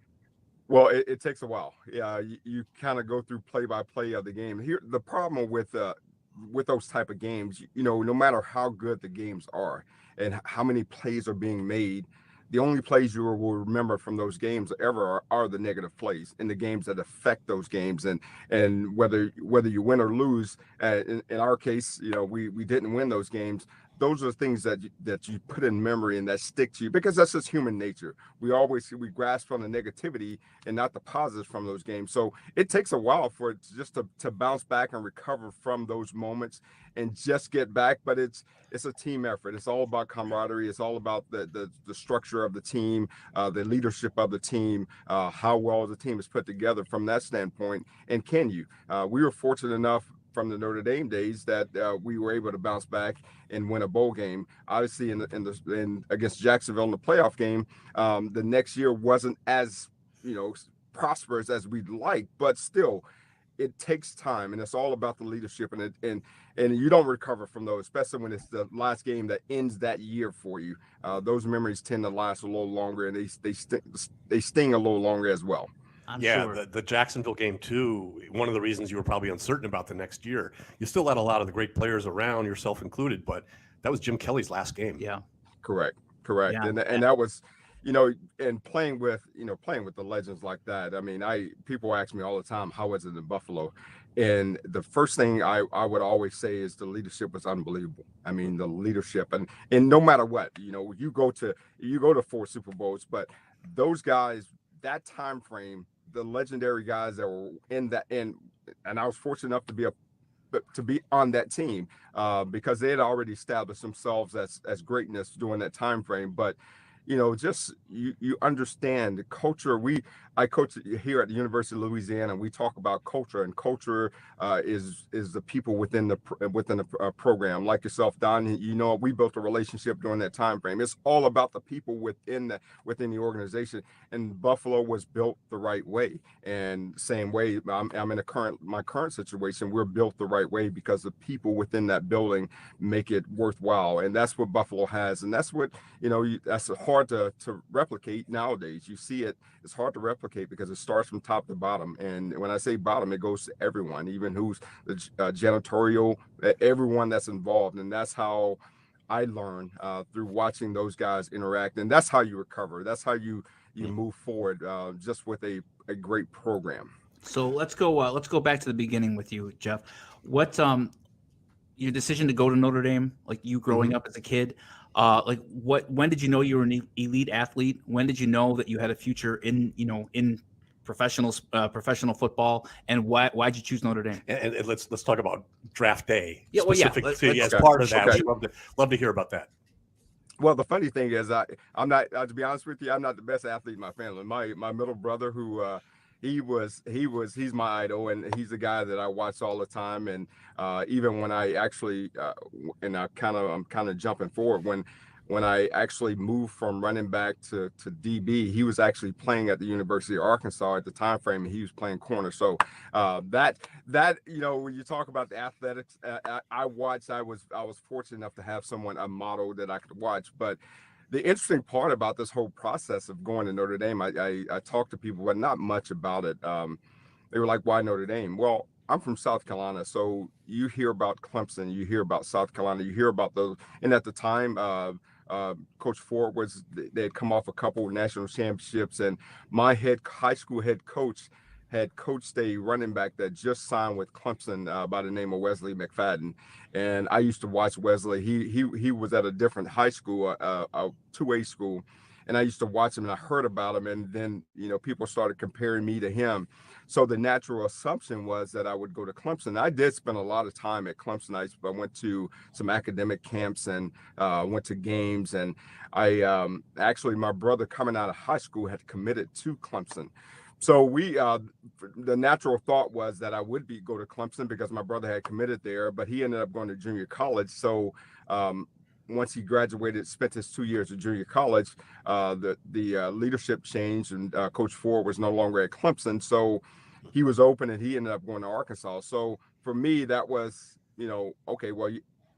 Well, it takes a while. Yeah, you kind of go through play by play of the game. Here, the problem with those type of games, no matter how good the games are and how many plays are being made, the only plays you will remember from those games ever are the negative plays in the games that affect those games. And whether you win or lose, in our case, we didn't win those games. those are the things that you put in memory and that stick to you, because that's just human nature. We grasp on the negativity and not the positives from those games. So it takes a while for it just to bounce back and recover from those moments and just get back. But it's a team effort. It's all about camaraderie. It's all about the structure of the team, the leadership of the team, how well the team is put together from that standpoint. And can you? We were fortunate enough from the Notre Dame days that we were able to bounce back and win a bowl game. Obviously, in against Jacksonville in the playoff game, the next year wasn't as prosperous as we'd like, but still, it takes time, and it's all about the leadership, and you don't recover from those, especially when it's the last game that ends that year for you. Those memories tend to last a little longer, and they sting a little longer as well. I'm yeah, sure. the Jacksonville game too. One of the reasons you were probably uncertain about the next year, you still had a lot of the great players around, yourself included, but that was Jim Kelly's last game. Yeah, correct. Yeah. And that was, and playing with the legends like that. I mean, people ask me all the time, how was it in Buffalo? And the first thing I would always say is the leadership was unbelievable. I mean, the leadership, and no matter what, you go to 4 Super Bowls, but those guys, that time frame, the legendary guys that were in that, and I was fortunate enough to be on that team because they had already established themselves as greatness during that time frame. But just you understand the culture. I coach here at the University of Louisiana, and we talk about culture, and culture is the people within the program. Like yourself, Don, we built a relationship during that time frame. It's all about the people within the organization, and Buffalo was built the right way. And same way, I'm in my current situation. We're built the right way because the people within that building make it worthwhile, and that's what Buffalo has, and that's what that's hard to replicate nowadays. You see it. It's hard to replicate because it starts from top to bottom. And when I say bottom, it goes to everyone, even who's the janitorial, everyone that's involved. And that's how I learn through watching those guys interact. And that's how you recover. That's how you move forward just with a great program. So let's go back to the beginning with you, Jeff. What your decision to go to Notre Dame, like you growing up as a kid, when did you know you were an elite athlete? When did you know that you had a future in professional football? And why'd you choose Notre Dame? And let's talk about draft day. Yeah, well, yeah. As part of that, okay. love to hear about that. Well, the funny thing is, I'm not. To be honest with you, I'm not the best athlete in my family. My middle brother, who he's my idol, and he's the guy that I watch all the time. And even when I actually, I'm kind of jumping forward, when I actually moved from running back to DB, he was actually playing at the University of Arkansas at the time frame, and he was playing corner. So that when you talk about the athletics, I watched. I was fortunate enough to have a model that I could watch. But the interesting part about this whole process of going to Notre Dame, I talked to people, but not much about it. They were like, "Why Notre Dame?" Well, I'm from South Carolina, so you hear about Clemson, you hear about South Carolina, you hear about those. And at the time, Coach Ford they had come off a couple of national championships, and my high school head coach had coached a running back that just signed with Clemson by the name of Wesley McFadden. And I used to watch Wesley. He was at a different high school, a 2A school, and I used to watch him, and I heard about him. And then, people started comparing me to him. So the natural assumption was that I would go to Clemson. I did spend a lot of time at Clemson. I went to some academic camps and went to games. And I actually, my brother coming out of high school had committed to Clemson. So the natural thought was that I would go to Clemson because my brother had committed there, but he ended up going to junior college. So once he graduated, spent his 2 years at junior college, the leadership changed, and Coach Ford was no longer at Clemson. So he was open, and he ended up going to Arkansas. So for me, that was, okay, well,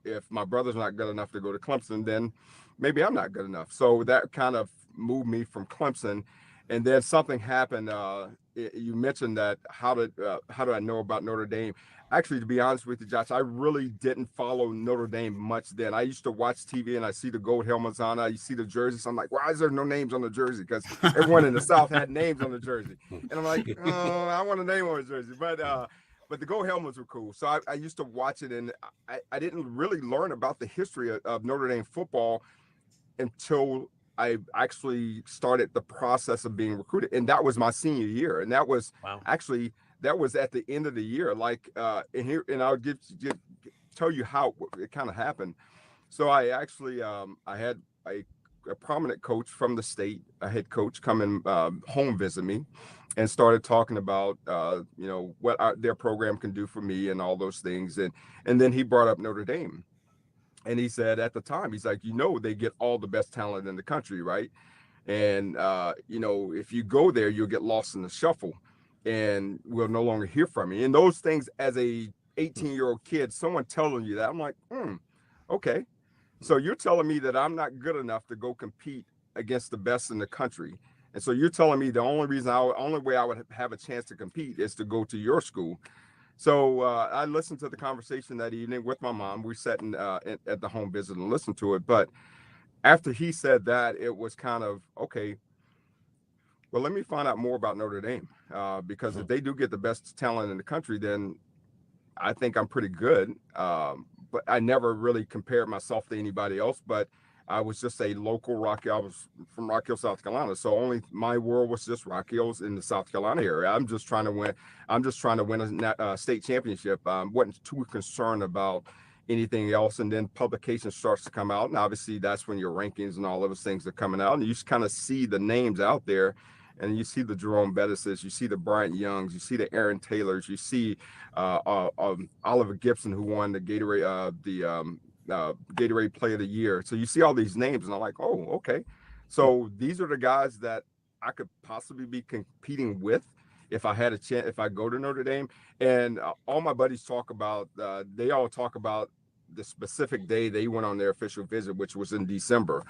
if my brother's not good enough to go to Clemson, then maybe I'm not good enough. So that kind of moved me from Clemson. And then something happened. You mentioned that how did I know about Notre Dame? Actually, to be honest with you, Josh, I really didn't follow Notre Dame much then. I used to watch TV and I see the gold helmets on. I see the jerseys. I'm like, why is there no names on the jersey? Because everyone in the South had names on the jersey. And I'm like, oh, I want a name on the jersey. But but the gold helmets were cool. So I used to watch it, and I didn't really learn about the history of Notre Dame football until I actually started the process of being recruited, and that was my senior year, and that was actually that was at the end of the year. Like, and I'll tell you how it kind of happened. So I actually I had a prominent coach from the state, a head coach, come and home visit me, and started talking about what their program can do for me and all those things, and then he brought up Notre Dame. And he said at the time, he's like, they get all the best talent in the country, right? And, if you go there, you'll get lost in the shuffle and we'll no longer hear from you. And those things, as a 18-year-old kid, someone telling you that, I'm like, okay. So you're telling me that I'm not good enough to go compete against the best in the country. And so you're telling me the only way I would have a chance to compete is to go to your school. So I listened to the conversation that evening with my mom. We sat at the home visit and listened to it. But after he said that, it was kind of, okay, well, let me find out more about Notre Dame. Because if they do get the best talent in the country, then I think I'm pretty good. But I never really compared myself to anybody else. But I was just a local Rock Hill. I was from Rock Hill, South Carolina. So only my world was just Rock Hills in the South Carolina area. I'm just trying to win a state championship. Wasn't too concerned about anything else. And then publication starts to come out. And obviously that's when your rankings and all of those things are coming out. And you just kind of see the names out there. And you see the Jerome Bettises, you see the Bryant Youngs, you see the Aaron Taylors, you see Oliver Gibson, who won the Gatorade, Gatorade Player of the Year. So you see all these names, and I'm like, oh, okay. So these are the guys that I could possibly be competing with if I had a chance, if I go to Notre Dame. And all my buddies talk about the specific day they went on their official visit, which was in December.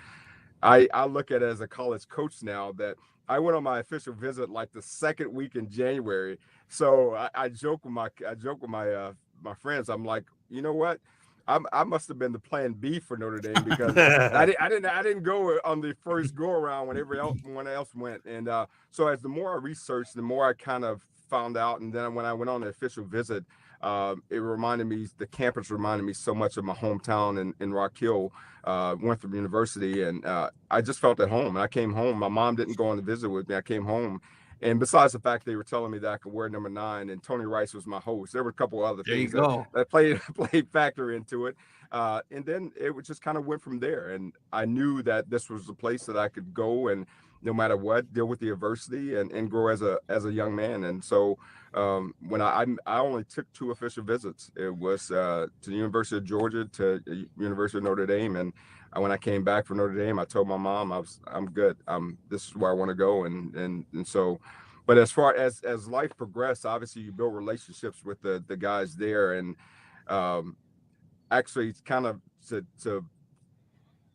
I look at it as a college coach now that I went on my official visit like the second week in January. So I joke with my friends. I'm like, you know what? I must have been the plan B for Notre Dame because I didn't go on the first go around when everyone else went. And so as the more I researched, the more I kind of found out. And then when I went on the official visit, the campus reminded me so much of my hometown in Rock Hill, Winthrop University. And I just felt at home. And I came home. My mom didn't go on the visit with me. I came home. And besides the fact they were telling me that I could wear number 9 and Tony Rice was my host, there were a couple of other things that played factor into it. And then it just kind of went from there. And I knew that this was a place that I could go and no matter what, deal with the adversity and grow as a young man. And so when I only took 2 official visits, it was to the University of Georgia, to the University of Notre Dame. And when I came back from Notre Dame, I told my mom I'm good. This is where I want to go. And so, but as far as life progressed, obviously you build relationships with the guys there. And actually it's kind of to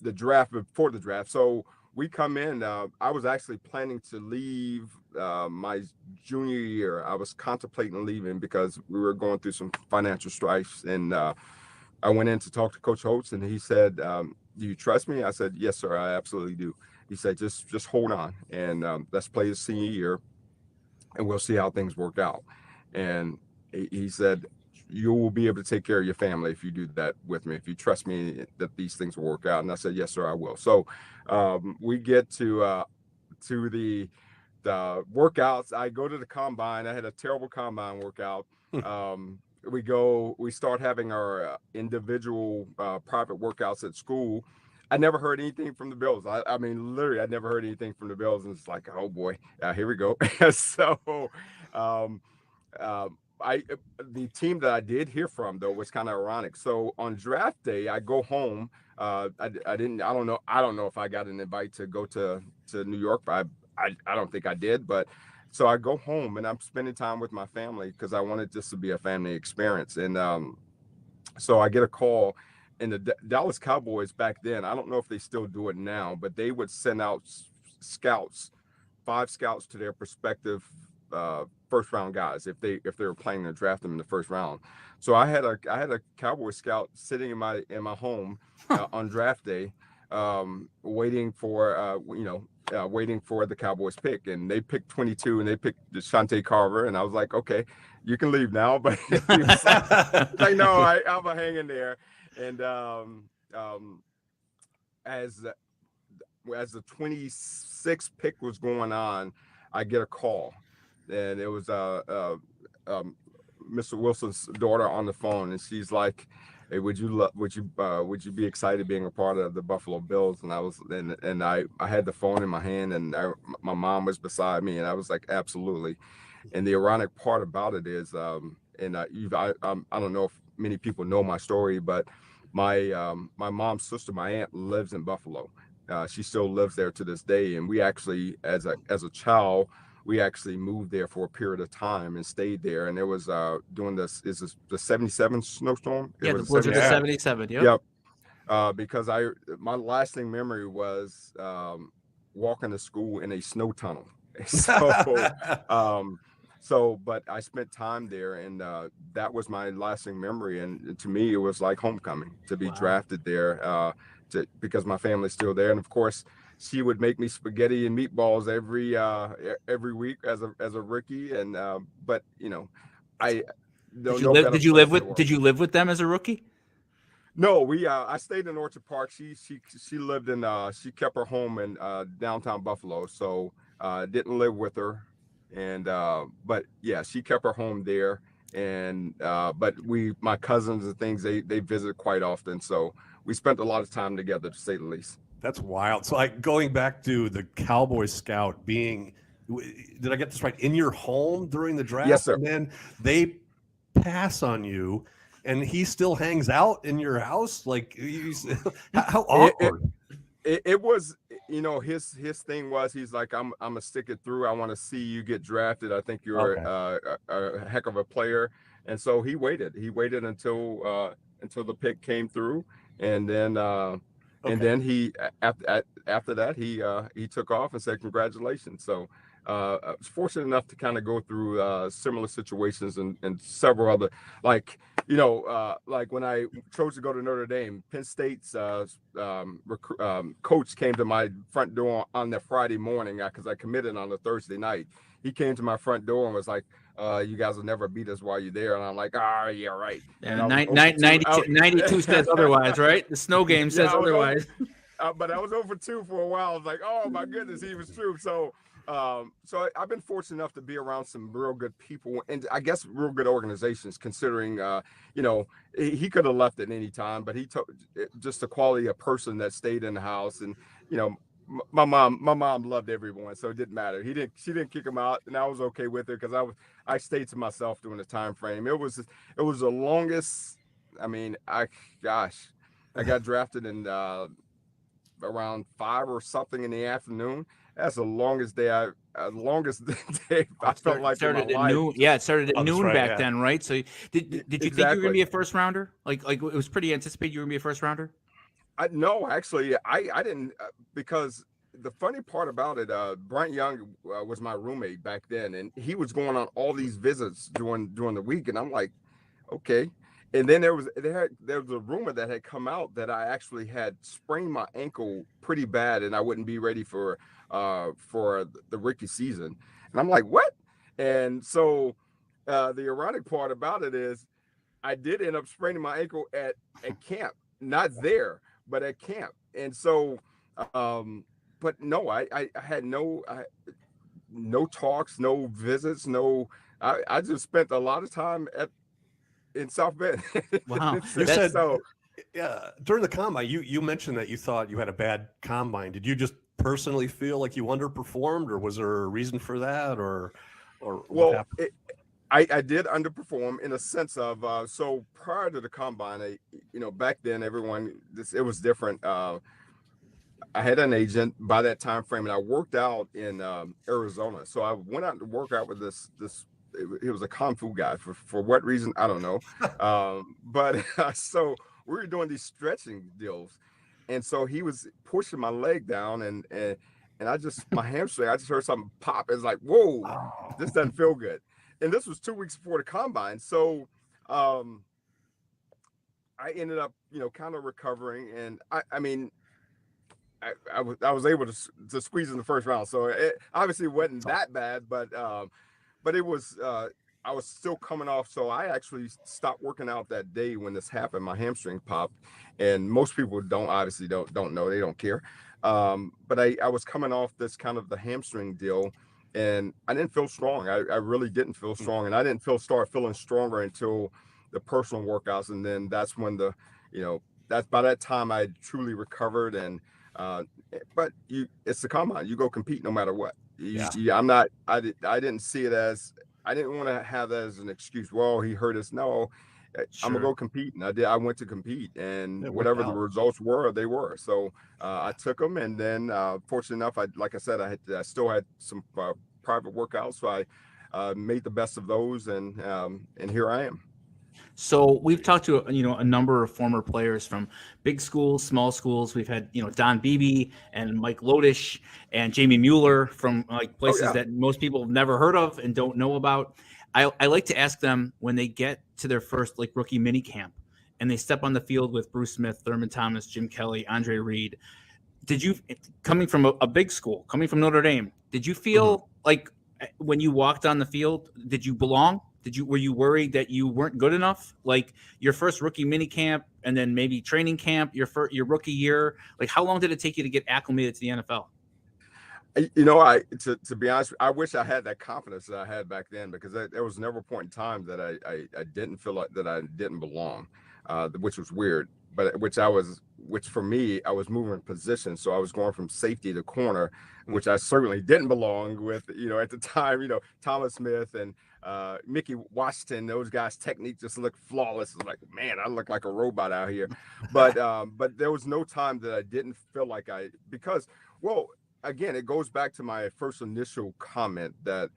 the draft, before the draft. So we come in, I was actually planning to leave my junior year. I was contemplating leaving because we were going through some financial strife. And I went in to talk to Coach Holtz, and he said, do you trust me? I said, yes, sir, I absolutely do. He said, just hold on, and let's play the senior year, and we'll see how things work out. And he said, you will be able to take care of your family if you do that with me, if you trust me that these things will work out. And I said, yes, sir, I will. So we get to the workouts. I go to the combine. I had a terrible combine workout. We start having our individual private workouts at school. I never heard anything from the Bills. I mean, literally, I never heard anything from the Bills. And it's like, oh boy, here we go. So the team that I did hear from, though, was kind of ironic. So on draft day, I go home. I don't know if I got an invite to go to New York, but I don't think I did. But so I go home and I'm spending time with my family because I wanted this to be a family experience. And so I get a call, and the Dallas Cowboys back then, I don't know if they still do it now, but they would send out scouts, 5 scouts to their prospective first round guys if they were planning to draft them in the first round. So I had a Cowboy scout sitting in my home on draft day, waiting for waiting for the Cowboys pick, and they picked 22, and they picked Deshante Carver, and I was like, okay, you can leave now, but he was like, no, I'm gonna hang in there. And as the 26th pick was going on, I get a call, and it was Mr. Wilson's daughter on the phone, and she's like, "Hey, would you be excited being a part of the Buffalo Bills?" And I was, and I had the phone in my hand, and my mom was beside me, and I was like, "Absolutely." And the ironic part about it is, I don't know if many people know my story, but my mom's sister, my aunt, lives in Buffalo. She still lives there to this day, and we actually, as a child, we actually moved there for a period of time and stayed there. And it was during the 77 snowstorm. Yeah, the blizzard of 77. Yep. Because my lasting memory was walking to school in a snow tunnel. So, but I spent time there, and that was my lasting memory. And to me, it was like homecoming to be drafted there, because my family's still there. And of course, she would make me spaghetti and meatballs every week as a rookie. And but I don't know. Did you live with them as a rookie? No, I stayed in Orchard Park. She lived in she kept her home in downtown Buffalo, so didn't live with her. And but yeah, she kept her home there. And but my cousins and things, they visit quite often, so we spent a lot of time together, to say the least. That's wild. So going back to the Cowboy scout being, did I get this right, in your home during the draft? Yes, sir. And then they pass on you, and he still hangs out in your house? Like, how awkward. It was, his thing was, he's like, I'm gonna stick it through. I want to see you get drafted. I think you're a heck of a player. And so he waited until the pick came through, and then and then he after that he took off and said congratulations. So I was fortunate enough to kind of go through similar situations and several other, like when I chose to go to Notre Dame, Penn State's coach came to my front door on the Friday morning, because I committed on a Thursday night. He came to my front door and was like, you guys will never beat us while you're there. And I'm like, yeah, right. And 92 says otherwise, right? The snow game says otherwise. But I was over 2 for a while. I was like, oh my goodness, he was true. So I've been fortunate enough to be around some real good people, and I guess real good organizations, considering, he could have left at any time, but he took just the quality of person that stayed in the house. And, my mom loved everyone, so it didn't matter. She didn't kick him out, and I was okay with it, because I stayed to myself during the time frame. It was the longest. I mean, I got drafted in around 5 or something in the afternoon. That's the longest day I felt like started in my life. Noon. Yeah, it started at noon back then, right? So did you think you were gonna be a first rounder? Like it was pretty anticipated you were gonna be a first rounder? No, actually, I didn't, because the funny part about it, Bryant Young was my roommate back then, and he was going on all these visits during the week, and I'm like, okay. And then there was a rumor that had come out that I actually had sprained my ankle pretty bad, and I wouldn't be ready for the rookie season. And I'm like, what? And so the ironic part about it is, I did end up spraining my ankle at camp, not there, but at camp. And so, but no, I had no talks, no visits, I just spent a lot of time in South Bend. Wow. You said, yeah, during the combine, you mentioned that you thought you had a bad combine. Did you just personally feel like you underperformed, or was there a reason for that, or what happened? I did underperform in a sense of, so prior to the combine, back then it was different. I had an agent by that time frame, and I worked out in Arizona. So I went out to work out with this. He was a kung fu guy for what reason, I don't know. But so we were doing these stretching deals, and so he was pushing my leg down, and my hamstring, I just heard something pop. It's like, whoa, this doesn't feel good. And this was 2 weeks before the combine. So I ended up, kind of recovering. And I mean, I was able to squeeze in the first round. So it obviously wasn't that bad, but it was. I was still coming off, so I actually stopped working out that day when this happened. My hamstring popped, and most people don't know, they don't care. But I was coming off this kind of the hamstring deal, and I didn't feel strong. I really didn't feel strong, and I didn't start feeling stronger until the personal workouts, and then that's when that's by that time I truly recovered. And but it's the combine. You go compete no matter what. I didn't see it as. I didn't want to have that as an excuse. Well, he hurt us. No, I'm gonna go compete, and I did. I went to compete, and whatever the results were, they were. So I took them, and then fortunately enough, like I said, I still had some private workouts, so I made the best of those, and here I am. So we've talked to a number of former players from big schools, small schools. We've had Don Beebe and Mike Lodish and Jamie Mueller from like places that most people have never heard of and don't know about. I like to ask them when they get to their first like rookie mini camp and they step on the field with Bruce Smith, Thurman Thomas, Jim Kelly, Andre Reed. Did you, coming from a big school, coming from Notre Dame, did you feel like when you walked on the field, did you belong? Were you worried that you weren't good enough? Like your first rookie mini camp and then maybe training camp, your rookie year, like how long did it take you to get acclimated to the NFL? To be honest, I wish I had that confidence that I had back then, because there was never a point in time that I didn't feel like that I didn't belong, which was weird. But which for me, I was moving position. So I was going from safety to corner, which I certainly didn't belong with, at the time, Thomas Smith and Mickey Washington, those guys' technique just looked flawless. It's like, man, I look like a robot out here. But there was no time that I didn't feel like because again, it goes back to my first initial comment that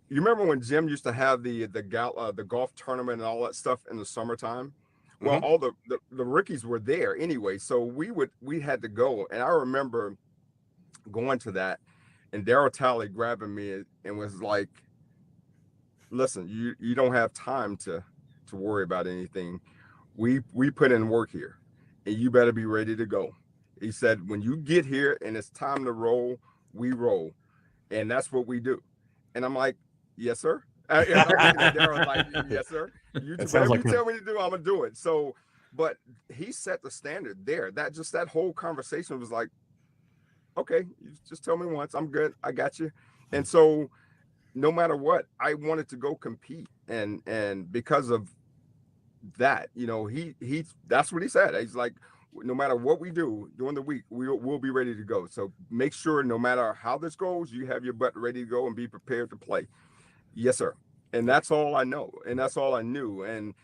you remember when Jim used to have the golf tournament and all that stuff in the summertime. Well, all the rookies were there anyway, so we had to go. And I remember going to that, and Darryl Talley grabbing me and was like, "Listen, you don't have time to worry about anything. We put in work here, and you better be ready to go." He said, "When you get here and it's time to roll, we roll, and that's what we do." And I'm like, "Yes, sir." Darryl like, "Yes, sir. Whatever you tell me to do, I'm gonna do it." So, but he set the standard there. That whole conversation was like, "Okay, you just tell me once, I'm good. I got you." And so, no matter what, I wanted to go compete, and because of that, he that's what he said. He's like, no matter what we do during the week, we'll be ready to go. So make sure no matter how this goes, you have your butt ready to go and be prepared to play. Yes, sir. And that's all I know. And that's all I knew. And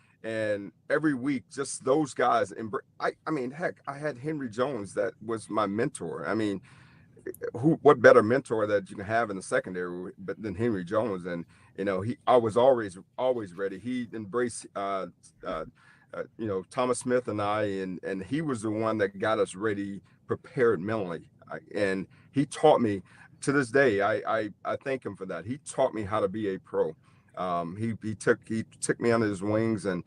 every week, just those guys. I mean, heck, I had Henry Jones that was my mentor. I mean, what better mentor that you can have in the secondary than Henry Jones? And, I was always ready. He embraced, Thomas Smith and I, and he was the one that got us ready, prepared mentally. And he taught me, to this day, I thank him for that. He taught me how to be a pro. He took me under his wings and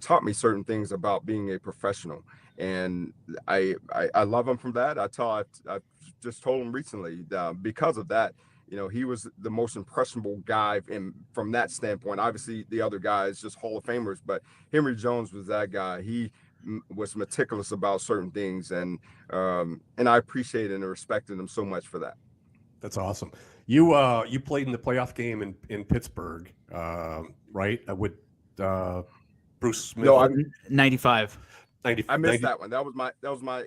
taught me certain things about being a professional. And I love him from that. I just told him recently, because of that, he was the most impressionable guy from that standpoint. Obviously, the other guys just Hall of Famers, but Henry Jones was that guy. He was meticulous about certain things, and I appreciated and respected him so much for that. That's awesome. You played in the playoff game in Pittsburgh, right? With Bruce Smith. No, 95. I missed that one. That was my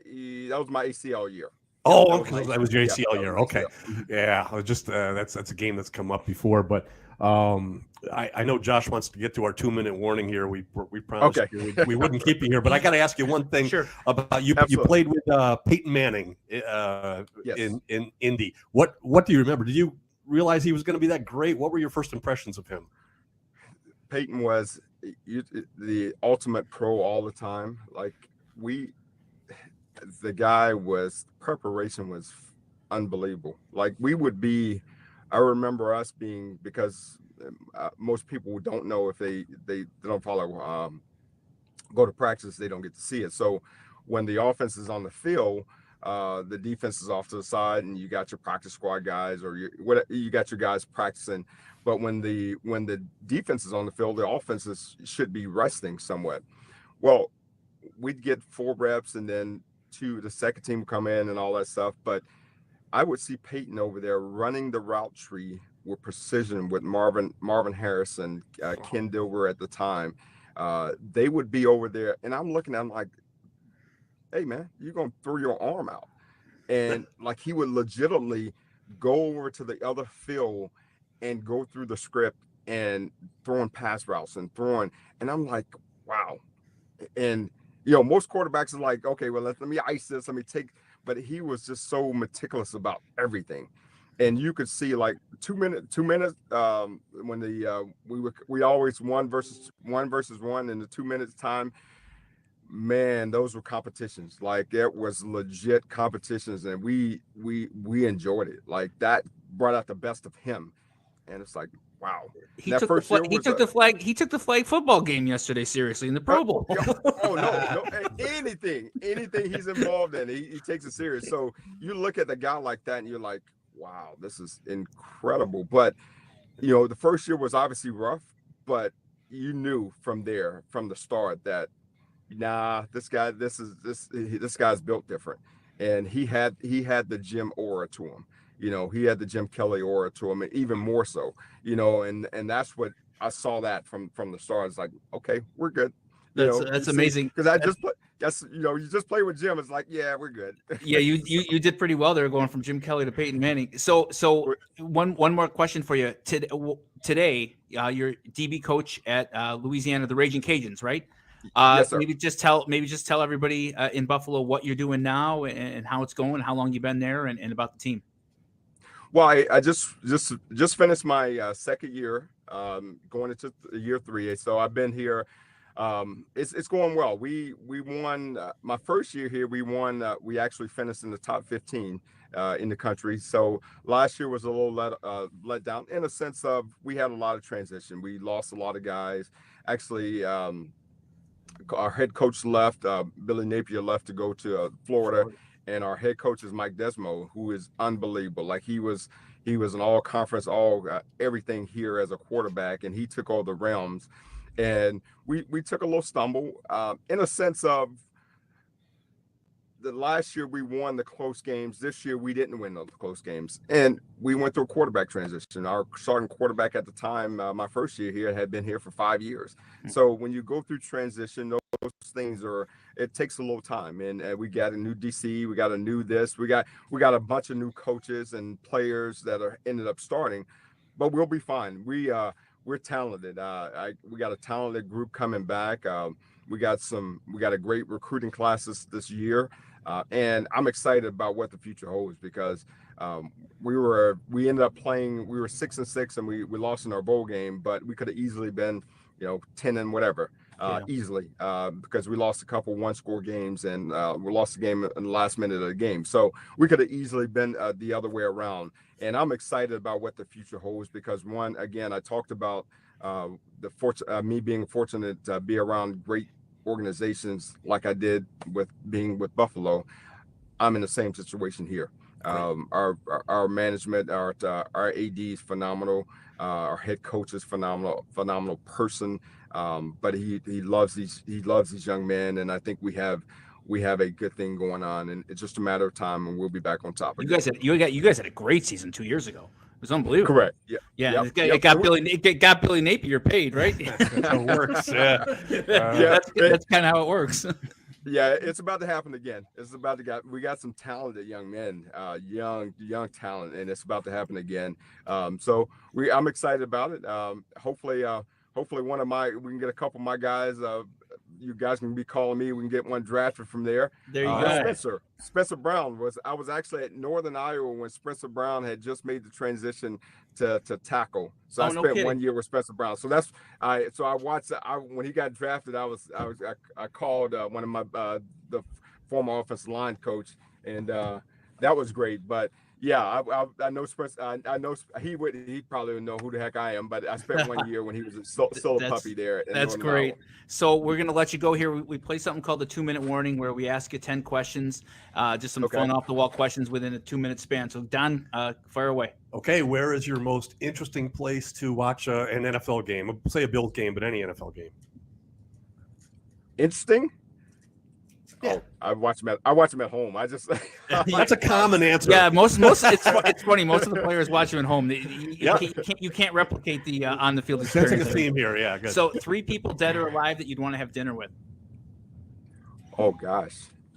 ACL year. Oh, okay. That was your ACL year. Okay. Yeah. I was just that's a game that's come up before, but I know Josh wants to get to our 2-minute warning here. We promised we wouldn't keep you here, but I got to ask you one thing about you. Absolutely. You played with Peyton Manning in Indy. What do you remember? Did you realize he was going to be that great? What were your first impressions of him? Peyton was the ultimate pro all the time. Like the guy preparation was unbelievable. Like I remember us being, because most people don't know if they don't follow, go to practice, they don't get to see it. So when the offense is on the field, the defense is off to the side and you got your practice squad guys or you got your guys practicing. But when the defense is on the field, the offenses should be resting somewhat. Well, we'd get 4 reps and then the second team would come in and all that stuff. But I would see Peyton over there running the route tree with precision with Marvin Harrison, Ken Dilber at the time. They would be over there, and I'm looking at him like, hey, man, you're going to throw your arm out. And like he would legitimately go over to the other field and go through the script and throwing pass routes and throwing. And I'm like, wow. And, most quarterbacks are like, okay, well, let me ice this. Let me take. But he was just so meticulous about everything. And you could see like 2 minutes when we always one versus one in the 2 minutes time. Man, those were competitions. Like it was legit competitions, and we enjoyed it. Like that brought out the best of him. And it's like, wow. He took the flag football game yesterday seriously in the Pro Bowl. No, anything he's involved in, he takes it serious. So you look at the guy like that, and you're like, wow, this is incredible. But the first year was obviously rough, but you knew from the start that this guy's built different, and he had the Jim aura to him. He had the Jim Kelly aura to him, and even more so. And that's what I saw that from the start. It's like, okay, we're good. That's amazing. Because I just you just play with Jim. It's like, yeah, we're good. Yeah, you did pretty well there, going from Jim Kelly to Peyton Manning. So one more question for you today. You're DB coach at Louisiana, the Raging Cajuns, right? Yes, sir. Maybe just tell everybody in Buffalo what you're doing now and how it's going, how long you've been there, and about the team. Well, I just finished my second year, going into year 3. So I've been here. It's going well. We won my first year here. We won. We actually finished in the top 15 in the country. So last year was a little let down in a sense of we had a lot of transition. We lost a lot of guys. Actually, our head coach left. Billy Napier left to go to Florida. And our head coach is Mike Desmo, who is unbelievable. Like he was an all conference, everything here as a quarterback, and he took all the realms. And we took a little stumble in a sense of the last year we won the close games. This year we didn't win the close games, and we went through a quarterback transition. Our starting quarterback at the time, my first year here, had been here for 5 years. So when you go through transition, those things it takes a little time. And we got a new DC, we got a new this, we got a bunch of new coaches and players that ended up starting, but we'll be fine. We're talented. We got a talented group coming back. We got a great recruiting class this year. And I'm excited about what the future holds because we ended up playing, we were 6-6 and we lost in our bowl game, but we could have easily been, 10 and whatever, easily, because we lost a couple 1-score games and we lost the game in the last minute of the game. So we could have easily been the other way around. And I'm excited about what the future holds because again, I talked about me being fortunate to be around great organizations like I did with being with Buffalo. I'm in the same situation here. Our management, our AD is phenomenal. Our head coach is phenomenal person. But he loves these young men, and I think we have a good thing going on, and it's just a matter of time, and we'll be back on top. You guys had a great season 2 years ago. It was unbelievable. Correct. Yeah. It got Billy Napier paid, right? It works. Yeah. That's kind of how it works. Yeah, it's about to happen again. We got some talented young men, young talent, and it's about to happen again. So I'm excited about it. Hopefully we can get a couple of my guys. You guys can be calling me. We can get one drafted from there. There you go. Spencer Brown I was actually at Northern Iowa when Spencer Brown had just made the transition to tackle. So I spent 1 year with Spencer Brown. So I watched when he got drafted. I called one of my the former offensive line coach, and that was great. But Yeah, I know. I know he probably would know who the heck I am, but I spent 1 year when he was a solo puppy there. That's great. So we're going to let you go here. We play something called the 2-minute warning where we ask you 10 questions, just some fun off the wall questions within a 2-minute span. So Don, fire away. Okay. Where is your most interesting place to watch an NFL game? Say a Bills game, but any NFL game. Interesting? Yeah. Oh, I watch them at home. I just that's a common answer. Yeah, most it's funny. Most of the players watch them at home. You can't replicate the on the field experience. Sensing a theme here. Yeah, good. So 3 people dead or alive that you'd want to have dinner with. Oh gosh.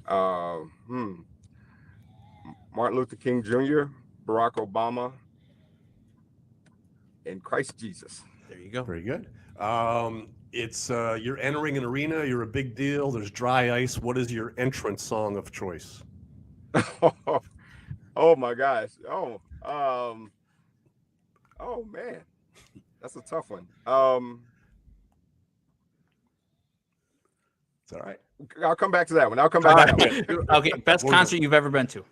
Martin Luther King Jr., Barack Obama, and Christ Jesus. There you go. Very good. It's you're entering an arena. You're a big deal. There's dry ice. What is your entrance song of choice? Oh my gosh. Oh man, that's a tough one. It's all right. I'll come back to that one. Okay, best concert you've ever been to?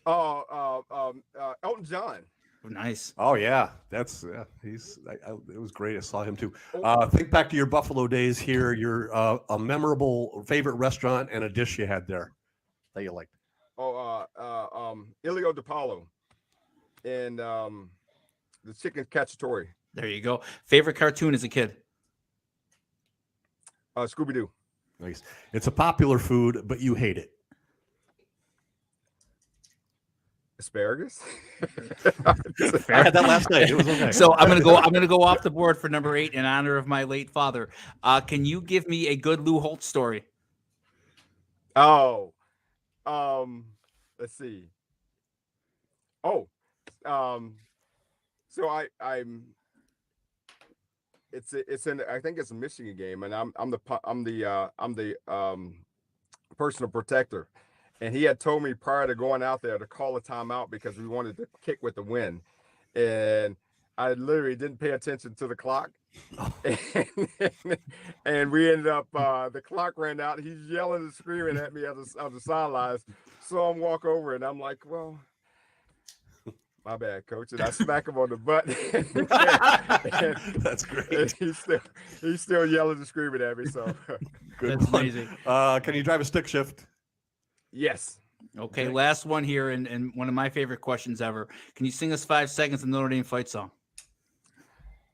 Elton John. Nice. Oh yeah, that's it was great. I saw him too. Think back to your Buffalo days here. Your a memorable favorite restaurant and a dish you had there that you liked. Ilio DiPaolo and the chicken cacciatore. There you go. Favorite cartoon as a kid? Scooby-Doo. Nice. It's a popular food, but you hate it. Asparagus. I had that last night. It was okay. So I'm gonna go off the board for number 8 in honor of my late father. Can you give me a good Lou Holtz story? Let's see. So I'm. It's in. I think it's a Michigan game, and I'm the personal protector. And he had told me prior to going out there to call a timeout because we wanted to kick with the win. And I literally didn't pay attention to the clock. And we ended up, the clock ran out. He's yelling and screaming at me on the sidelines. So I'm walk over and I'm like, well, my bad, coach. And I smack him on the butt. That's great. And he's still yelling and screaming at me. So good. That's amazing. Can you drive a stick shift? Yes. Okay, last one here, and one of my favorite questions ever. Can you sing us 5 seconds of Notre Dame fight song?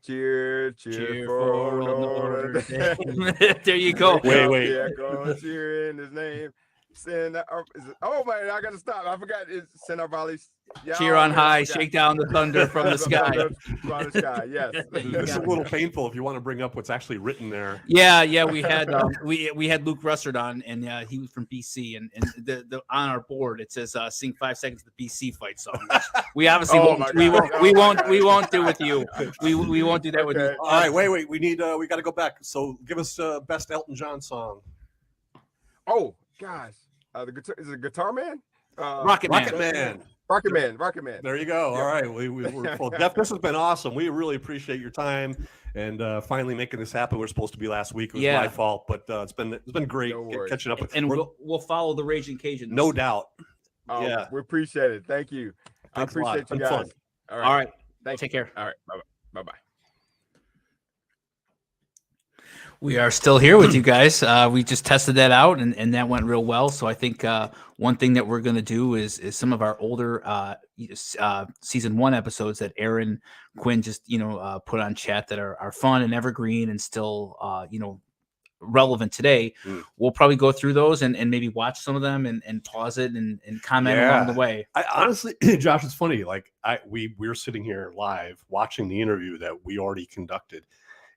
Cheer for Notre Dame. There you go. Wait. Yeah, go cheer in his name. Oh man, I gotta stop. I forgot. It's Center Valley. Yeah, cheer on high, shake down the thunder from the sky. From the sky, yes. This is a little painful if you want to bring up what's actually written there. Yeah. We had we had Luke Russert on, and he was from BC, and the on our board it says sing 5 seconds of the BC fight song. We obviously we won't do with you. We won't do that with you. All right, wait. We got to go back. So give us best Elton John song. Oh gosh, the guitar is it Guitar Man? Rocket Man. Rocket Man. There you go. Yeah. All right. We're full. Jeff, this has been awesome. We really appreciate your time and finally making this happen. We're supposed to be last week. It was my fault, but it's been great catching up with and we'll follow the Raging Cajun. No doubt. Yeah. We appreciate it. Thank you. Thanks I appreciate you guys. Fun. All right. Take care. All right. Bye-bye. We are still here with you guys. We just tested that out, and that went real well. So I think one thing that we're going to do is some of our older season 1 episodes that Aaron Quinn just put on chat that are fun and evergreen and still relevant today. We'll probably go through those and maybe watch some of them and pause it and comment along the way. I honestly, Josh, it's funny. Like we're sitting here live watching the interview that we already conducted.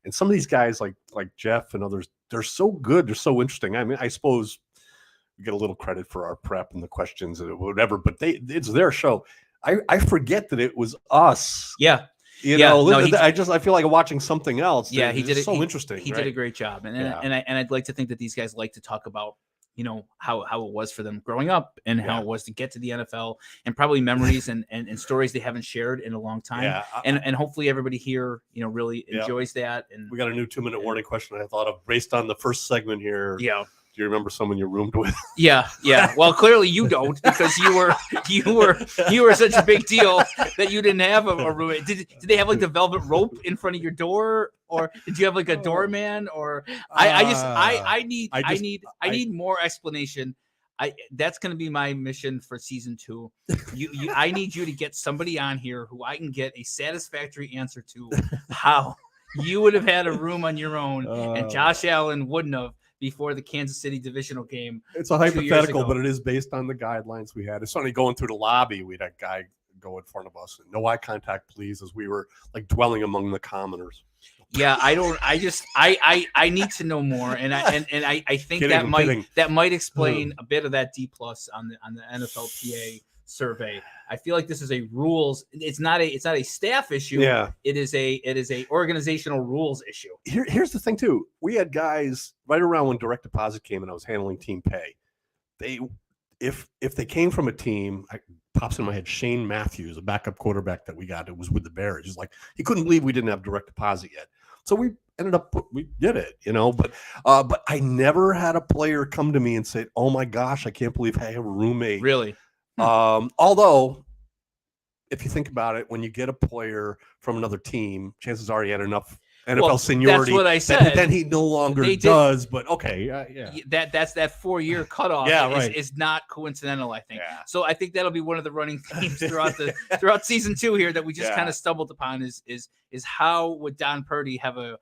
And some of these guys like Jeff and others, they're so good. They're so interesting. I mean, I suppose we get a little credit for our prep and the questions and whatever, but it's their show. I forget that it was us. Yeah. I feel like I'm watching something else. Yeah. He did it so interesting. He did a great job. And I'd like to think that these guys like to talk about, how it was for them growing up and how it was to get to the NFL and probably memories and stories they haven't shared in a long time. Yeah, and hopefully everybody here, really enjoys that. And we got a new 2-minute warning question I thought of based on the first segment here. Yeah. Do you remember someone you roomed with? Yeah. Well, clearly you don't, because you were such a big deal that you didn't have a roommate. Did they have like the velvet rope in front of your door, or did you have like a doorman? Or I need more explanation. That's going to be my mission for season 2. I need you to get somebody on here who I can get a satisfactory answer to how you would have had a room on your own and Josh Allen wouldn't have before the Kansas City divisional game. It's a hypothetical, but it is based on the guidelines we had. It's only going through the lobby. We had a guy go in front of us, and no eye contact, please, as we were like dwelling among the commoners. Yeah, I need to know more, and I think that might explain a bit of that D+ on the NFLPA survey. I feel like this is a rules. It's not a staff issue. Yeah, it is a organizational rules issue. Here's the thing too. We had guys right around when direct deposit came, and I was handling team pay. If they came from a team, pops in my head, Shane Matthews, a backup quarterback that we got, it was with the Bears. He's like, he couldn't believe we didn't have direct deposit yet. So we did it, but I never had a player come to me and say, "Oh my gosh, I can't believe I have a roommate." Really? Although, if you think about it, when you get a player from another team, chances are he had enough NFL seniority. That's what I said. Then he no longer does. But okay, yeah. That's that 4-year cutoff. Is not coincidental, I think. Yeah. So I think that'll be one of the running themes throughout season 2 here that we just kind of stumbled upon is how would Don Purdy have a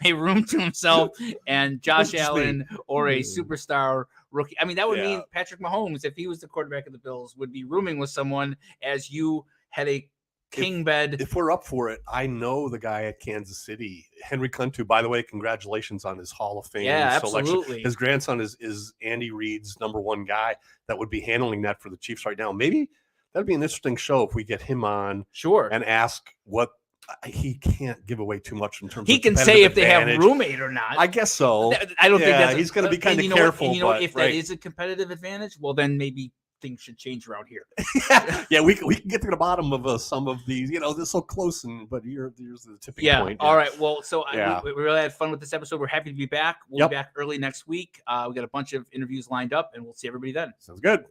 room to himself and Josh Allen or a superstar rookie? I mean, that would mean Patrick Mahomes, if he was the quarterback of the Bills, would be rooming with someone as you had a king bed. If we're up for it, I know the guy at Kansas City, Henry Kuntu. By the way, congratulations on his Hall of Fame selection. Absolutely. His grandson is Andy Reid's #1 guy that would be handling that for the Chiefs right now. Maybe that'd be an interesting show if we get him on. Sure. And ask what he can't give away too much in terms. He of can say if they have roommate or not. I guess so. I don't think that's he's going to be kind of careful. If that is a competitive advantage, well, then maybe things should change around here. we can get to the bottom of some of these. They're so close, but here's the tipping point. All right. Well, so we really had fun with this episode. We're happy to be back. We'll be back early next week. We got a bunch of interviews lined up, and we'll see everybody then. Sounds good.